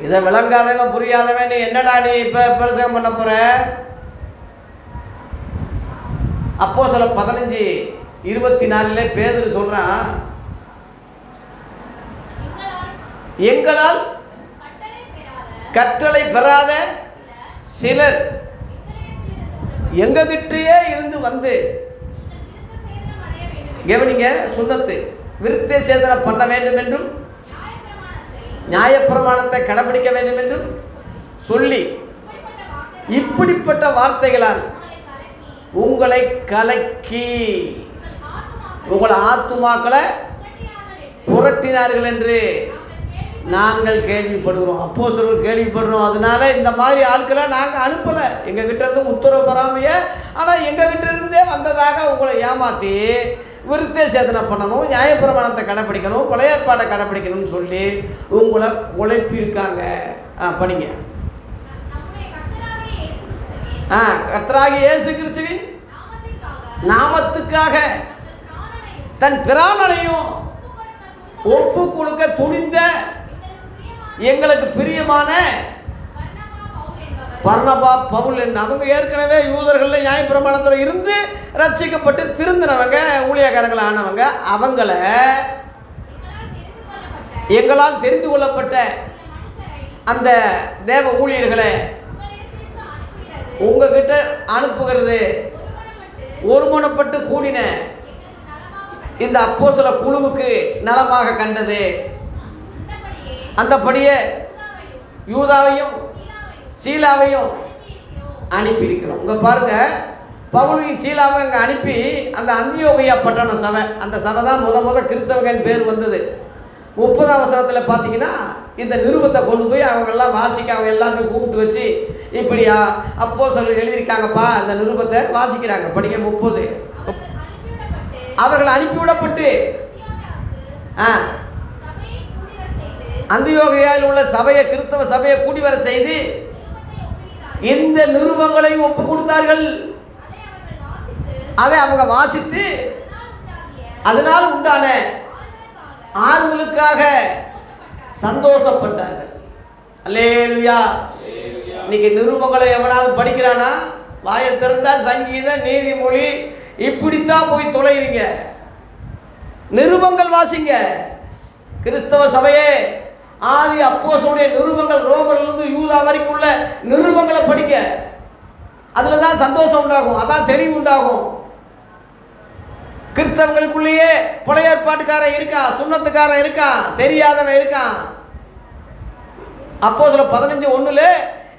[SPEAKER 1] இதை விளங்காதவன் புரியாதவன் நீ என்னடா நீ இப்போ பிரசங்கம் பண்ண போற? அப்போஸ்தலர் 15:24 பேதுரு சொல்றான், எங்களால் கட்டளை பெறாத சிலர் எங்ககிட்டயே இருந்து வந்து, கவனிங்க, சுன்னத்து விருத்த சேதனம் பண்ண வேண்டும் என்றும் நியாயப்பிரமாணத்தை கடைபிடிக்க வேண்டும் என்றும் சொல்லி இப்படிப்பட்ட வார்த்தைகளால் உங்களை கலக்கி உங்களை ஆத்துமாக்களை புரட்டினார்கள் என்று நாங்கள் கேள்விப்படுகிறோம். அப்போஸ்தலர் கேள்விப்படுறோம். அதனால இந்த மாதிரி ஆட்களை நாங்கள் அனுப்பலை, எங்ககிட்ட இருந்து உத்தரவு பெறாமைய, ஆனால் எங்ககிட்ட இருந்தே வந்ததாக உங்களை ஏமாற்றி விருத்த சேதனம் பண்ணணும், நியாயப்பிரமாணத்தை கடைப்பிடிக்கணும், பழைய ஏற்பாட்டை கடைப்பிடிக்கணும்னு சொல்லி உங்களை குழப்பியிருக்காங்க. படிங்க. கர்த்தராகிய இயேசு கிறிஸ்துவின் நாமத்துக்காக தன் பிராணனையும் ஒப்பு கொடுக்க துணிந்த எங்களுக்கு பிரியமான பர்னபா, பவுல் என்ன, அவங்க ஏற்கனவே யூதர்கள் நியாயப்பிரமாணத்தில் இருந்து ரட்சிக்கப்பட்டு திருந்தினவங்க, ஊழியக்காரங்கள் ஆனவங்க. அவங்கள எங்களால் தெரிந்து கொள்ளப்பட்ட அந்த தேவ ஊழியர்களை உங்ககிட்ட அனுப்புகிறது ஒருமனப்பட்டு கூடின இந்த அப்போஸ்தல குழுவுக்கு நலமாக கண்டது. அந்தபடியே யூதாவையும் சீலாவையும் அனுப்பியிருக்கிறோம். இங்கே பாருங்க, பவுலையும் சீலாவை அங்கே அனுப்பி அந்த அந்தியோகியா பட்டண சபை, அந்த சபை தான் முத கிறிஸ்தவகன் பேர் வந்தது. 30ஆம் வசனத்தில் பார்த்தீங்கன்னா இந்த நிருபத்தை கொண்டு போய் அவங்கெல்லாம் வாசிக்க, அவங்க எல்லாத்தையும் கூப்பிட்டு வச்சு இப்படியா அப்போஸ்தலர் எழுதியிருக்காங்கப்பா, அந்த நிருபத்தை வாசிக்கிறாங்க. படிக்க 30. அவர்கள் அனுப்பிவிடப்பட்டு அந்தியோகியாவில் உள்ள சபையை, கிறிஸ்தவ சபையை கூடி வர செய்து இந்த நிருபங்களையும் ஒப்பு கொடுத்தார்கள். அதை அவங்க வாசித்து அதனால் உண்டான ஆறுதலுக்காக சந்தோஷப்பட்டார்கள். அல்லேலூயா. இன்னைக்கு நிருபங்களை எவனாவது படிக்கிறானா? வாயை திறந்தால் சங்கீதம், நீதிமொழி, இப்படித்தான் போய் தொலைகிறீங்க. நிருபங்கள் வாசிங்க. கிறிஸ்தவ சபையே, ஆதி அப்போஸ்தலருடைய நிருபங்கள், ரோமரிலிருந்து யூதா வரைக்கும் உள்ள நிருபங்களை படிக்க. அதில் தான் சந்தோஷம் உண்டாகும், அதான் தெளிவு உண்டாகும். கிறிஸ்தவங்களுக்குள்ளேயே பழைய ஏற்பாட்டுக்காரன் இருக்கான், சுன்னத்துக்காரன் இருக்கான், தெரியாதவன் இருக்கான். அப்போஸ்தலர் 15:1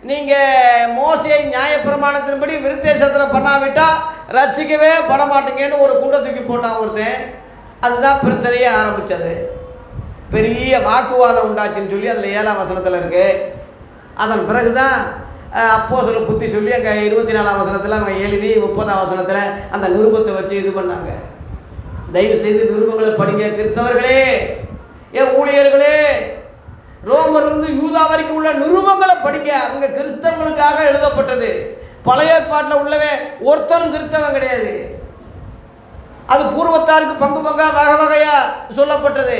[SPEAKER 1] நீங்கள் மோசே நியாயப்பிரமாணத்தின்படி விருத்த சேதனம் பண்ணாவிட்டால் ரட்சிக்கவே பட மாட்டீங்கன்னு ஒரு குண்டை தூக்கி போட்டான் ஒருத்தன். அதுதான் பிரச்சனையே ஆரம்பித்தது. பெரிய வாக்குவாதம் உண்டாச்சுன்னு சொல்லி அதில் 7ஆம் வசனத்தில் இருக்குது. அதன் பிறகு தான் அப்போஸ்தலர் புத்தி சொல்லி அங்கே 24ஆம் வசனத்தில் அவங்க எழுதி 30ஆம் வசனத்தில் அந்த நிருபத்தை வச்சு இது பண்ணாங்க. தயவு செய்து நிருபங்களை படிங்க கிறிஸ்தவர்களே, என் ஊழியர்களே. ரோமரிலிருந்து யூதா வரைக்கும் உள்ள நிருபங்களை படிங்க. அவங்க கிறிஸ்தவங்களுக்காக எழுதப்பட்டது. பழைய ஏற்பாட்டில் உள்ளவே ஒருத்தரும் கிறிஸ்தவன் கிடையாது. அது பூர்வத்தாருக்கு பங்கு பங்கா வகை வகையா சொல்லப்பட்டது.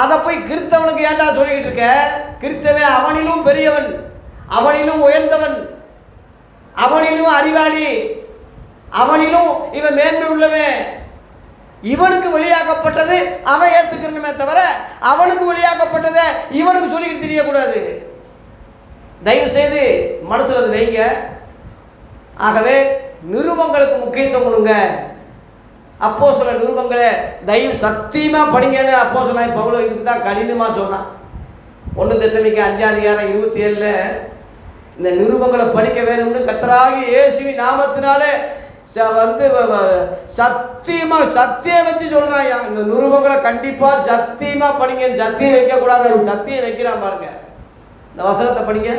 [SPEAKER 1] அதை போய் கிறிஸ்தவனுக்கு ஏண்டா சொல்லிக்கிட்டு இருக்க? கிறிஸ்தவன் அவனிலும் பெரியவன், அவனிலும் உயர்ந்தவன், அவனிலும் அறிவாளி, அவனிலும் இவன் மேன்மை உள்ளவன். இவனுக்கு வெளியாக்கப்பட்டது அவன் ஏற்றுக்கணுமே தவிர அவனுக்கு வெளியாக்கப்பட்டதை இவனுக்கு சொல்லிக்கிட்டு தெரியக்கூடாது. தயவு செய்து மனசில் அது வைங்க. ஆகவே நிருபங்களுக்கு முக்கியத்துவம் கொடுங்க. அப்போஸ்தலர் நிருபங்களை தயவு சத்தியமாக படிங்கன்னு அப்போஸ்தலன் பவுல் இதுக்கு தான் கடினமாக சொன்னான். 1 தெசலோனிக்கேயர் 5:27 இந்த நிருபங்களை படிக்க வேணும்னு கர்த்தராகிய இயேசுவின் நாமத்தினாலே சத்தியமாக சத்தியம் வச்சு சொல்கிறான். இந்த நிருபங்களை கண்டிப்பாக சத்தியமாக படிங்க. சத்தியம் வைக்கக்கூடாது, அவன் சத்தியம் வைக்கிறான் பாருங்க. இந்த வசனத்தை படிங்க.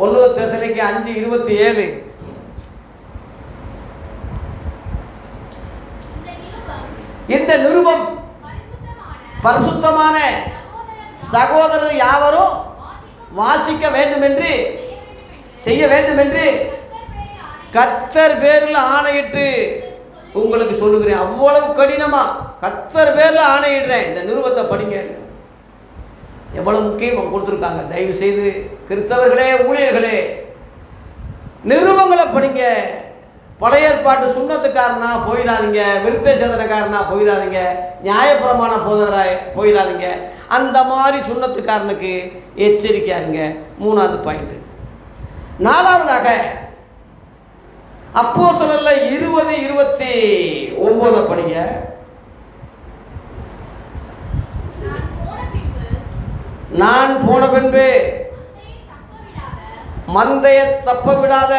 [SPEAKER 1] 1 தெசலோனிக்கே 5:27. இந்த நிருபம் பரிசுத்தமான சகோதரர் யாவரும் வாசிக்க வேண்டுமென்று செய்ய வேண்டுமென்று கர்த்தர் பேரில் ஆணையிட்டு உங்களுக்கு சொல்லுகிறேன். அவ்வளவு கடினமா கர்த்தர் பேரில் ஆணையிடுறேன், இந்த நிருபத்தை படிங்க. எவ்வளவு முக்கியம் கொடுத்துருக்காங்க. தயவு செய்து கிறிஸ்தவர்களே, ஊழியர்களே, நிருபங்களை படிங்க. பழைய ஏற்பாட்டு சுண்ணத்துக்காரனா போயிடாதீங்க, விருத்த சேதனக்காரனா போயிடாதீங்க, நியாயப்பிரமாண போதகராய் போயிடாதீங்க. அந்த மாதிரி சுண்ணத்துக்காரனுக்கு எச்சரிக்கையா இருங்க. 3வது பாயிண்ட். 4வதாக அப்போஸ்தலர்ல 20:29 படிங்க. நான் போன பின்பு மந்தைய தப்ப விடாத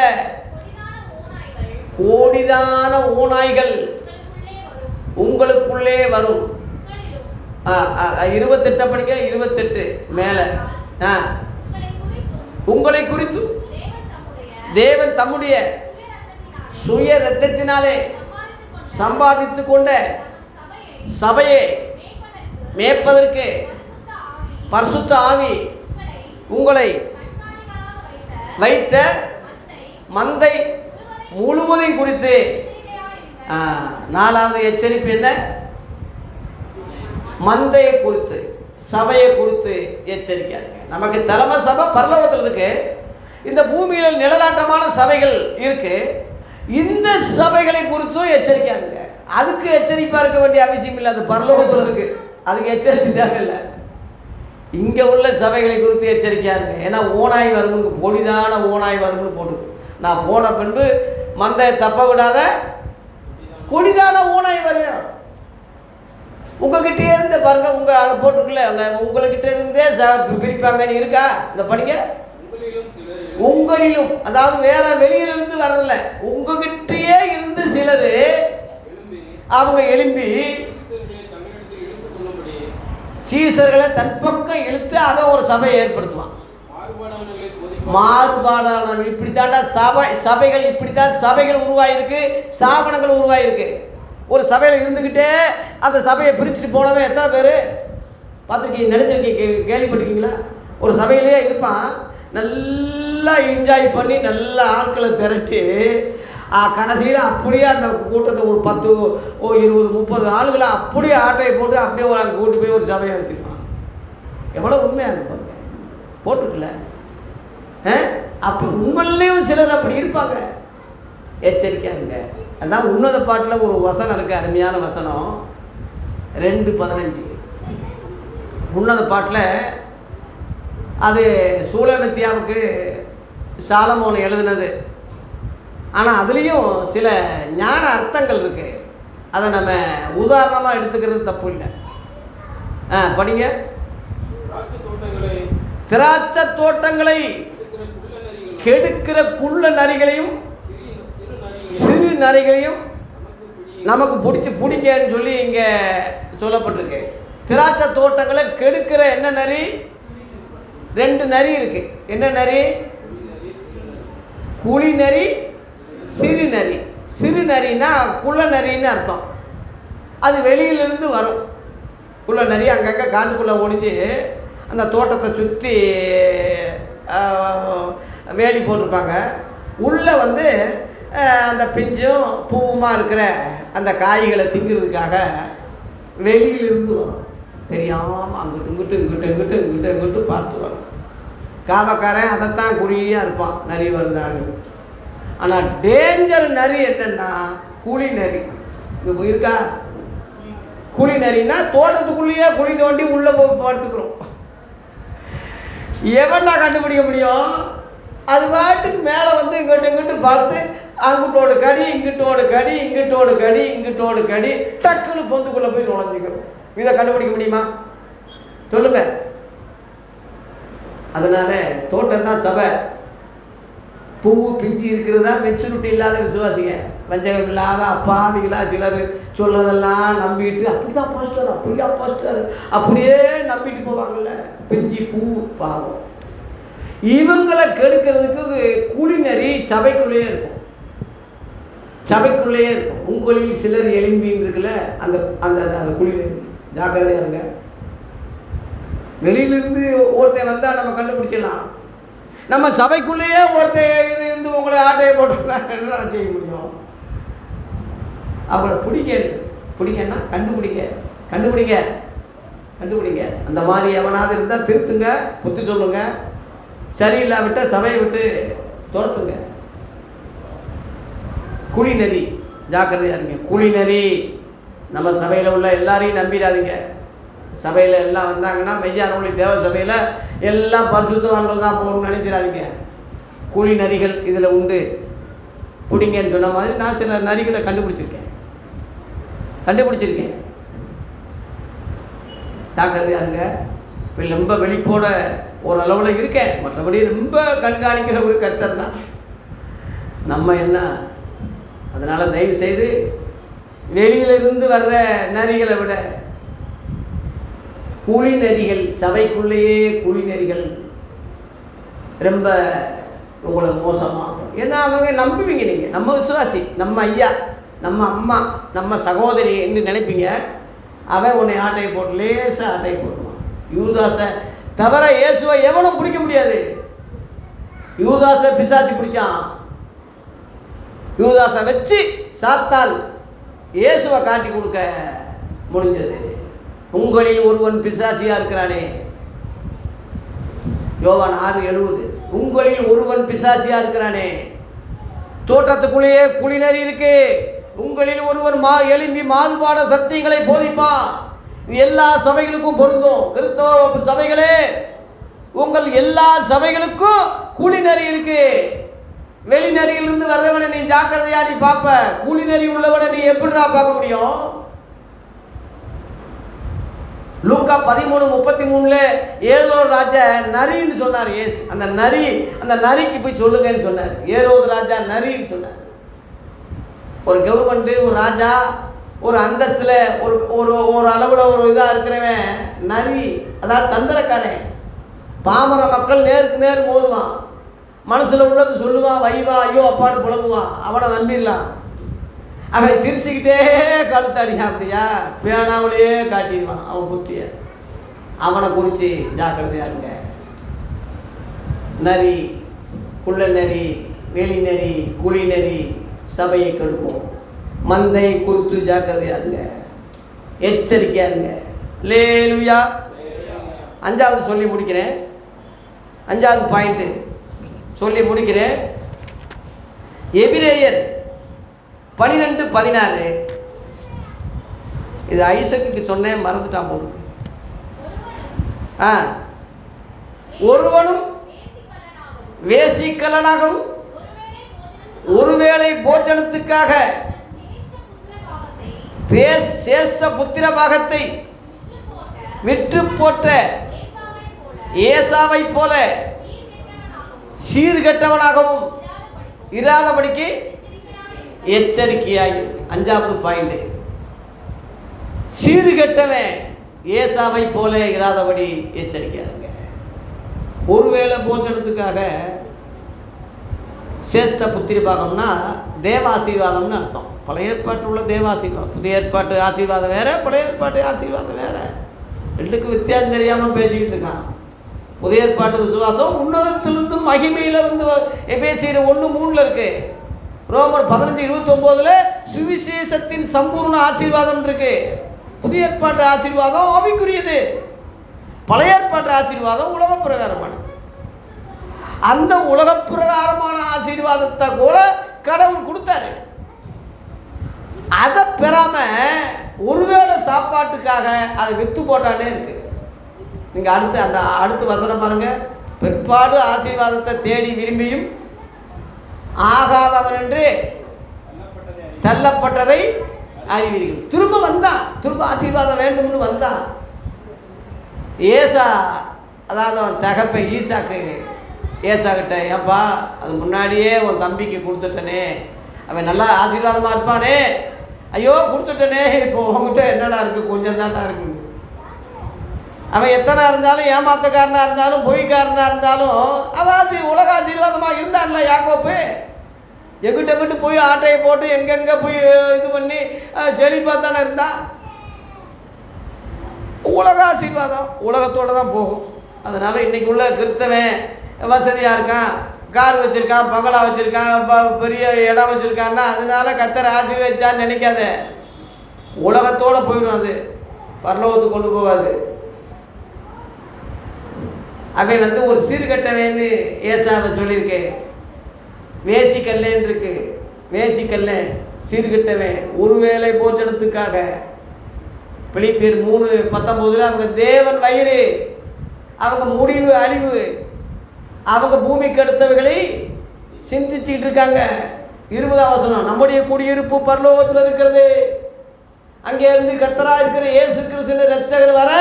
[SPEAKER 1] கோடிதான ஓநாய்கள் உங்களுக்குள்ளே வரும். 28 படிக்க. 28 மேல. உங்களை குறித்து தேவன் தம்முடைய சுய இரத்தத்தினாலே சம்பாதித்து கொண்ட சபையை மேய்ப்பதற்கு பரிசுத்த ஆவி உங்களை வைத்த மந்தை முழுவதையும் குறித்து. 4வது எச்சரிப்பு என்ன? மந்தையை குறித்து, சபையை குறித்து எச்சரிக்கையா இருக்கு. நமக்கு தலைமை சபை பரலோகத்தில் இருக்கு, இந்த பூமியில் நிழலாட்டமான சபைகள் இருக்கு. இந்த சபைகளை குறித்தும் எச்சரிக்கையா இருக்கு. அதுக்கு எச்சரிப்பா இருக்க வேண்டிய அவசியம் இல்லை, அது பரலோகத்தில் இருக்கு, அதுக்கு எச்சரிக்கை தேவையில்லை. இங்கே உள்ள சபைகளை குறித்து எச்சரிக்கையா இருக்கு. ஏன்னா ஓனாய் வரும்னு, பொலிதான ஓனாய் வரும்னு போட்டுருக்கு. நான் போன பின்பு மந்தையை தப்ப விடாத கொடிதான ஓனாய் வரும். உங்ககிட்டே இருந்து பாருங்க, உங்க போட்டுருக்குல்ல, உங்ககிட்ட இருந்தே பிரிப்பாங்கன்னு இருக்கா? இந்த படிங்க. உங்களிலும், அதாவது வேற வெளியிலிருந்து வரல, உங்ககிட்டயே இருந்து சிலர் அவங்க எழும்பி சீசர்களை தன் பக்கம் இழுத்து அவன் ஒரு சபையை ஏற்படுத்துவான். மாறுபாடான இப்படித்தாண்டா சபைகள், இப்படித்தான் சபைகள் உருவாயிருக்கு, ஸ்தாபனங்கள் உருவாயிருக்கு. ஒரு சபையில் இருந்துக்கிட்டே அந்த சபையை பிரிச்சுட்டு போனவன் எத்தனை பேர் பார்த்துருக்கீங்க, நினச்சிருக்கீங்க, கேள்விப்பட்டிருக்கீங்களா? ஒரு சபையிலேயே இருப்பான், நல்லா என்ஜாய் பண்ணி நல்ல ஆட்களை திரட்டி கடைசியில் அப்படியே அந்த கூட்டத்தை ஒரு 10 20 30 ஆளுகளை அப்படியே ஆட்டையை போட்டு அப்படியே ஒரு அங்கே கூட்டி போய் ஒரு சபையை வச்சுருப்பான். எவ்வளோ உண்மையாக இருக்கு பாருங்க, போட்டுருக்குல்ல. அப்போ உங்களையும் சிலர் அப்படி இருப்பாங்க, எச்சரிக்கையாக இருங்க. அதான் உன்னத பாட்டில் ஒரு வசனம் இருக்குது, அருமையான வசனம், 2:15. உன்னத பாட்டில் அது சூலமித்தியாவுக்கு சாலமோன் எழுதுனது. ஆனால் அதுலேயும் சில ஞான அர்த்தங்கள் இருக்குது, அதை நம்ம உதாரணமாக எடுத்துக்கிறது தப்பு இல்லை. படிங்க. திராட்சை தோட்டங்களை கெடுக்கிற குள்ள நரிகளையும் சிறு நரிகளையும் நமக்கு பிடிங்கன்னு சொல்லி இங்கே சொல்லப்பட்டிருக்கு. திராட்சை தோட்டங்களை கெடுக்கிற என்ன நரி? 2 நரி இருக்கு. என்ன நரி? குழி நரி, சிறு நரி. சிறு நரின்னா குள்ள நரின்னு அர்த்தம். அது வெளியிலிருந்து வரும். குள்ள நரி அங்கங்கே காட்டுக்குள்ளே ஒழிஞ்சு அந்த தோட்டத்தை சுற்றி வேலி போட்டிருப்பாங்க. உள்ளே வந்து அந்த பிஞ்சும் பூவுமா இருக்கிற அந்த காய்களை திங்கிறதுக்காக வெளியிலிருந்து வரும். தெரியாமல் அங்கிட்டு இங்கிட்டு இங்கிட்டு இங்கிட்டு இங்கிட்டு இங்கிட்டு பார்த்து வரும். காவக்காரன் அதைத்தான் குறியாக இருப்பான், நரி வருதான்னு. ஆனால் டேஞ்சர் நரி என்னென்னா குழி நரி. இங்கே இருக்கா? குழி நரின்னா தோட்டத்துக்குள்ளேயே குழி தோண்டி உள்ளே போய் படுத்துக்கிறோம். எவன்னா கண்டுபிடிக்க முடியும்? அது பாட்டுக்கு மேலே வந்து இங்கிட்டு இங்கிட்டு பார்த்து அங்கிட்டோட கடி இங்கிட்டோட கடி இங்கிட்டோட கடி இங்கிட்டோட கடி டக்குன்னு பொந்துக்குள்ளே போய் நுழைஞ்சிக்கிறோம். இதை கண்டுபிடிக்க முடியுமா? சொல்லுங்க. அதனால தோட்டம் தான் சபை. பூவு பிஞ்சு இருக்கிறதா மெச்சூரிட்டி இல்லாத விசுவாசிங்க, வஞ்சகம் இல்லாத அப்பாவிகளா சிலர் சொல்கிறதெல்லாம் நம்பிட்டு அப்படிதான் பாஸ்டர், அப்படியா பாஸ்டர் அப்படியே நம்பிட்டு போவாங்கல்ல. பிஞ்சு பூ பாவம். இவங்களை கெடுக்கிறதுக்கு கூலிநரி சபைக்குள்ளேயே இருக்கும், சபைக்குள்ளேயே இருக்கும். உங்களில் சிலர் எலும்பின்னு இருக்குல்ல, அந்த அந்த அந்த கூலிநரி. ஜாக்கிரதையாக இருங்க. வெளியிலிருந்து ஒருத்தன் வந்தால் நம்ம கண்டுபிடிச்சிடலாம். நம்ம சபைக்குள்ளேயே ஒருத்தர் இருந்து உங்களை ஆட்டையை போட்டோம்னா என்ன செய்ய முடியும்? அவங்கள பிடிங்கன்னா கண்டுபிடிங்க. அந்த மாதிரி எவனாவது இருந்தால் திருத்துங்க, புத்தி சொல்லுங்க. சரியில்லாவிட்டால் சபையை விட்டு துரத்துங்க. கூலிநரி, ஜாக்கிரதையாக இருங்க. கூலிநரி. நம்ம சபையில் உள்ள எல்லாரையும் நம்பிடாதீங்க. சபையில் எல்லாம் வந்தாங்கன்னா மெய்யானவழி தேவ சபையில் எல்லாம் பரிசுத்தவான்கள் தான் போகணும்னு நினைச்சிடாதீங்க. கூலி நரிகள் இதில் உண்டு. பிடிங்கன்னு சொன்ன மாதிரி நான் சில நரிகளை கண்டுபிடிச்சிருக்கேன். ஜாக்கிரதையாக இருங்க. ரொம்ப வெளிப்போட ஒரு அளவில் இருக்கேன், மற்றபடி ரொம்ப கண்காணிக்கிற ஒரு கர்த்தர் தான் நம்ம. என்ன அதனால் தயவு செய்து வெளியிலிருந்து வர்ற நரிகளை விட கூலி நரிகள், சபைக்குள்ளேயே கூலி நரிகள் ரொம்ப உங்களை மோசமாக. ஏன்னா அவங்க நம்புவீங்க. நீங்கள் நம்ம விசுவாசி, நம்ம ஐயா, நம்ம அம்மா, நம்ம சகோதரி என்று நினைப்பீங்க. அவன் உன்னை ஆட்டையை போட்டு லேசாக ஆட்டையை போட்டுவான். யூதாசை தவிர இயேசுவை எவனும் பிடிக்க முடியாது. யூதாசை பிசாசி பிடிச்சான். யூதாசை வச்சு சாத்தான் இயேசுவை காட்டி கொடுக்க முடிஞ்சது. உங்களில் ஒருவன் பிசாசியாக இருக்கிறானே, யோவான் 6:70. உங்களில் ஒருவன் பிசாசியாக இருக்கிறானே. தோட்டத்துக்குள்ளேயே குளிநரி இருக்கு. உங்களில் ஒருவன் எழும்பி மாறுபாட சத்தியங்களை போதிப்பான். இது எல்லா சபைகளுக்கும் பொருந்தும். கிறிஸ்தவ சபைகளே, உங்கள் எல்லா சபைகளுக்கும் குளிநரி இருக்கு. வெளிநரியிலிருந்து வர்றவனை நீ ஜாக்கிரதையா நீ பார்ப்ப. கூலிநரி உள்ளவனை நீ எப்படிடா பார்க்க முடியும்? லூக்கா 13:33 ஏரோது ராஜா நரின்னு சொன்னார் ஏசு. அந்த நரிக்கு போய் சொல்லுங்கன்னு சொன்னார். ஏரோது ராஜா நரின்னு சொன்னார். ஒரு கவர்மெண்ட்டு, ஒரு ராஜா, ஒரு அந்தஸ்தில் ஒரு ஒரு ஒரு அளவில் ஒரு இதாக இருக்கிறவன் நரி, அதாவது தந்திரக்காரன். பாமர மக்கள் நேருக்கு நேர் மோதுவான். மனசில் உள்ளது சொல்லுவான், வைவா ஐயோ அப்பான்னு புலம்புவான். அவனை நம்பிடலாம். அவன் சிரிச்சுக்கிட்டே கழுத்தாடியா அப்படியா பேனாவிலேயே காட்டிடுவான் அவன் புத்திய. அவனை குறித்து ஜாக்கிரதையாக இருங்க. நரி, குள்ள நரி, வெளி நரி, குழி நரி சபையை கெடுக்கும். மந்தை குறித்து ஜாக்கிரதையாக இருங்க, எச்சரிக்கையாக இருங்க. லேலுயா. 5வது சொல்லி முடிக்கிறேன். 5வது பாயிண்ட்டு சொல்லி முடிக்கிறேன். எபிரேயர் 12:16. இது ஐசக்குக்கு சொன்னேன், மறந்துட்டான் போது. ஒருவனும் வேசிக்கலனாகவும் ஒருவேளை போஜனத்துக்காக சேஷ்ட புத்திர பாகத்தை விற்று போட்ட ஏசாவை போல சீர்கெட்டவனாகவும் இராதபடிக்கு எச்சரிக்கையாக. 5வது பாயிண்ட், சீர்கெட்டவன் ஏசாவை போல இராதபடி எச்சரிக்கையாக இருங்க. ஒருவேளை போஜனத்துக்காக சேஷ்ட புத்திரி பாகம்னா தேவ ஆசீர்வாதம்னு அர்த்தம். பழைய ஏற்பாட்டு உள்ள தேவ ஆசீர்வாதம், புதிய ஏற்பாட்டு ஆசீர்வாதம் வேறு, பழைய ஏற்பாட்டு ஆசீர்வாதம் வேறு. ரெண்டுக்கும் வித்தியாசம் தெரியாமல் பேசிக்கிட்டு இருக்கான். புதிய ஏற்பாட்டு விசுவாசம் உன்னதத்திலிருந்து மகிமையில் வந்து எபேசியர் 1:3 இருக்கு. ரோமர் 15:29 சுவிசேஷத்தின் சம்பூர்ண ஆசீர்வாதம் இருக்கு. புதிய ஏற்பாட்டு ஆசீர்வாதம் ஆவிக்குரியது, பழைய ஏற்பாட்டு ஆசீர்வாதம் உலக பிரகாரமானது. அந்த உலக பிரகாரமான ஆசீர்வாதத்தை கூட கடவுள் கொடுத்தாரு. அதை பெறாம ஒருவேளை சாப்பாட்டுக்காக அதை வித்து போட்டாலே இருக்கு. நீங்க அடுத்த வசனம் பாருங்க. பிற்பாடு ஆசீர்வாதத்தை தேடி விரும்பியும் ஆகாதவன் என்று தள்ளப்பட்டதை அறிவீர்கள். திரும்ப ஆசீர்வாதம் வேண்டும்னு வந்தான். ஏசா, அதாவது அவன் தகப்பை ஈசாக்கு ஏசாக்கிட்ட, ஏப்பா அது முன்னாடியே உன் தம்பிக்கு கொடுத்துட்டனே, அவன் நல்லா ஆசீர்வாதமாக இருப்பானே, ஐயோ கொடுத்துட்டனே, இப்போ உங்ககிட்ட என்னடா இருக்குது, கொஞ்சம் தான்டா இருக்குது. அவன் எத்தனை இருந்தாலும், ஏமாத்தக்காரனாக இருந்தாலும், பொய்க்காரனாக இருந்தாலும், அவன் உலக ஆசீர்வாதமாக இருந்தான்ல யாக்கோப்பு. எங்கிட்ட போய் ஆட்டையை போட்டு எங்கெங்கே போய் இது பண்ணி செழிப்பாக தானே இருந்தான். உலக ஆசீர்வாதம் உலகத்தோடு தான் போகும். அதனால் இன்றைக்கி உள்ள கிறிஸ்தவன் வசதியாக இருக்கான், கார் வச்சுருக்கான், பங்களா வச்சுருக்கான், பெரிய இடம் வச்சுருக்கான்னா அதனால கர்த்தர் ஆசீர்வதிச்சான்னு நினைக்காத. உலகத்தோடு போயிடும், அது பரலோகத்துக்கு கொண்டு போகாது. அவன் ஒரு சீர்கட்டவேன்னு ஏசாவை சொல்லியிருக்கேன். வேசிக்கல்லேன்னு இருக்கு. வேசிக்கல்ல சீர்கட்டவன் ஒருவேளை போஜனத்துக்காக. பிலிப்பியர் 3:19 அவங்க தேவன் வயிறு, அவங்க முடிவு அழிவு, அவங்க பூமிக்கு அடுத்தவைகளை சிந்திச்சுக்கிட்டு இருக்காங்க. 20ஆம் வசனம், நம்முடைய குடியிருப்பு பரலோகத்தில் இருக்கிறது, அங்கே இருந்து கர்த்தராக இருக்கிற இயேசு கிறிஸ்து இரட்சகர் வர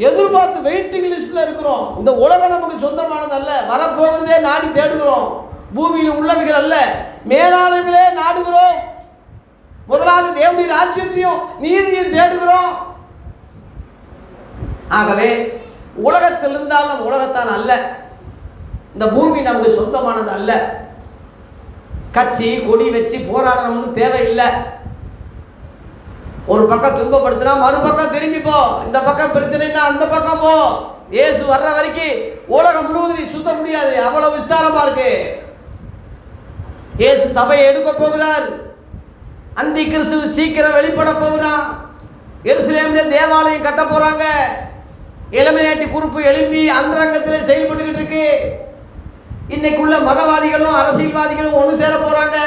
[SPEAKER 1] எதிர்பார்த்து வெயிட்டிங் லிஸ்ட்டில் இருக்கிறோம். இந்த உலகம் நமக்கு சொந்தமானது அல்ல, வரப்போகிறதே நாடி தேடுகிறோம். பூமியில் உள்ளவைகள் அல்ல, மேலானவைகளே நாடுகிறோம். முதலாவது தேவனுடைய ராஜ்யத்தையும் நீதியையும் தேடுகிறோம். ஆகவே உலகத்தில் இருந்தால் நம்ம உலகத்தான் அல்ல, இந்த பூமி நமக்கு சொந்தமானது அல்ல. கட்சி கொடி வச்சு போராடணும்னு தேவையில்லை. ஒரு பக்கம் துன்பப்படுத்தினா மறுபக்கம் திரும்பி போ, இந்த பக்கம் பிரச்சனைன்னா அந்த பக்கம் போ. இயேசு வர்ற வரைக்கும் உலகம் முழுவதும் நீ சுத்த முடியாது, அவ்வளவு விஸ்தாரமா இருக்கு. இயேசு சபையை எடுக்க போகிறார். அந்தி கிறிஸ்து சீக்கிரம் வெளிப்பட போகிறான். எருசலேமிலே தேவாலயம் கட்ட போறாங்க. இளமினாட்டி குறுப்பு எழும்பி அந்தரங்கத்தில் செயல்பட்டுக்கிட்டு இருக்கு. இன்னைக்குள்ள மதவாதிகளும் அரசியல்வாதிகளும் ஒன்று சேர போறாங்க.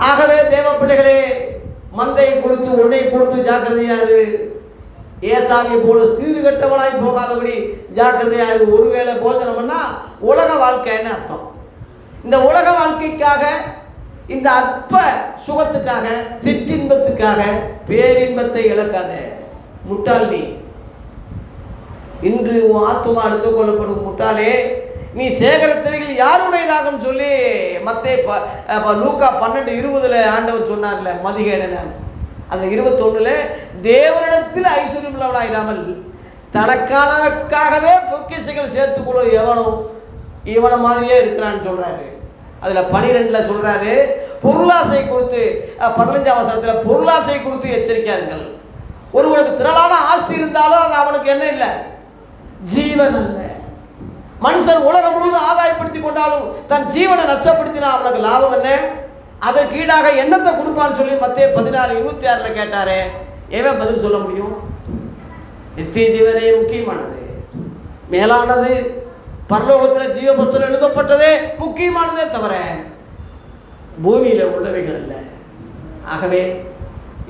[SPEAKER 1] ஆகவே தேவ பிள்ளைகளே, மந்தையை கொடுத்து உன்னை கொடுத்து ஜாக்கிரதையாரு. ஏசாவை போல சீர்கட்டவனாய் போகாதபடி ஜாக்கிரதையாரு. ஒருவேளை போஜனம்னா உலக வாழ்க்கைன்னு அர்த்தம். இந்த உலக வாழ்க்கைக்காக, இந்த அற்ப சுகத்துக்காக, சிற்றின்பத்துக்காக பேரின்பத்தை இழக்காத முட்டாள் நீ. இன்று உன் ஆத்துமா எடுத்துக் கொள்ளப்படும் முட்டாளே, நீ சேகரித்தவைகள் யாருடையதாகும் சொல்லி லூக்கா 12:20 ஆண்டவர் சொன்னார்ல, மதிகேடன். அதில் 21 தேவனிடத்தில் ஐஸ்வர்யம் உள்ளவனாயிராமல் தனக்கானக்காகவே பொக்கிஷங்கள் சேர்த்துக்கொள்ள எவனோ இவனை மாதிரியே இருக்கிறான்னு சொல்றாரு. அதில் 12 சொல்றாரு, பொருளாசை குறித்து 15ஆம் வசனத்தில் பொருளாசை குறித்து எச்சரிக்கையார்கள். ஒருவனுக்கு திரளான ஆஸ்தி இருந்தாலும் அது அவனுக்கு என்ன இல்லை, ஜீவன் அல்ல. மனுஷன் உலகம் முழுவதும் ஆதாயப்படுத்தி கொண்டாலும் தன் ஜீவனை நஷ்டப்படுத்தினா அவனுக்கு லாபம் என்ன? அதற்கு ஈடாக எண்ணத்தை கொடுப்பான்னு சொல்லி மத்தேயு 16:26 கேட்டாரே, ஏன் பதில் சொல்ல முடியும்? நித்திய ஜீவனே முக்கியமானது, மேலானது, பரலோகத்தில் ஜீவ புஸ்தகம் எழுதப்பட்டதே முக்கியமானதே தவிர பூமியில் உள்ளவைகள் அல்ல. ஆகவே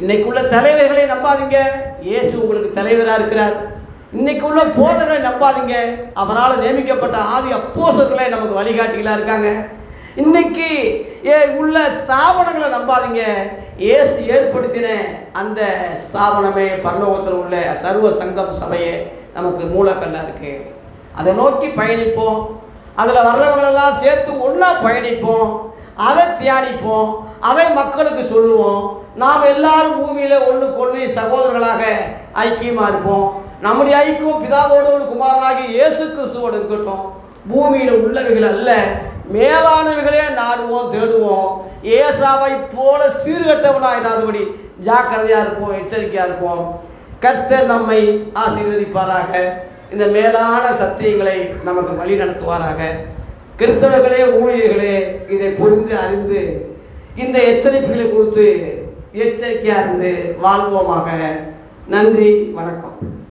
[SPEAKER 1] இன்னைக்குள்ள தலைவர்களை நம்பாதீங்க, இயேசு உங்களுக்கு தலைவராக இருக்கிறார். இன்னைக்கு உள்ள போதனை நம்பாதீங்க, அவரால் நியமிக்கப்பட்ட ஆதி அப்போஸ்தலர்களே நமக்கு வழிகாட்டிகளாக இருக்காங்க. இன்னைக்கு உள்ள ஸ்தாபனங்களை நம்பாதீங்க, இயேசு ஏற்படுத்தின அந்த ஸ்தாபனமே பரலோகத்தில் உள்ள சர்வ சங்கம் சபையே நமக்கு மூலக்கல்லாக இருக்கு. அதை நோக்கி பயணிப்போம், அதில் வர்றவங்களெல்லாம் சேர்த்து ஒன்றா பயணிப்போம், அதை தியானிப்போம், அதை மக்களுக்கு சொல்லுவோம். நாம் எல்லாரும் பூமியில் ஒன்றுக்கொன்று சகோதரர்களாக ஐக்கியமாக இருப்போம். நம்முடைய ஐக்கியம் பிதாவோடு குமாரனாகி இயேசு கிறிஸ்துவோடு இருக்கட்டும். பூமியில் உள்ளவைகள் அல்ல, மேலானவைகளே நாடுவோம், தேடுவோம். ஏசாவை போல சீர்கட்டவனாயிராதபடி ஜாக்கிரதையாக இருப்போம், எச்சரிக்கையாக இருப்போம். கர்த்தர் நம்மை ஆசீர்வதிப்பாராக. இந்த மேலான சத்தியங்களை நமக்கு வழி நடத்துவாராக. கிறிஸ்தவர்களே, ஊழியர்களே, இதை புரிந்து அறிந்து இந்த எச்சரிப்புகளை குறித்து எச்சரிக்கையாக இருந்து வாழ்வோமாக. நன்றி, வணக்கம்.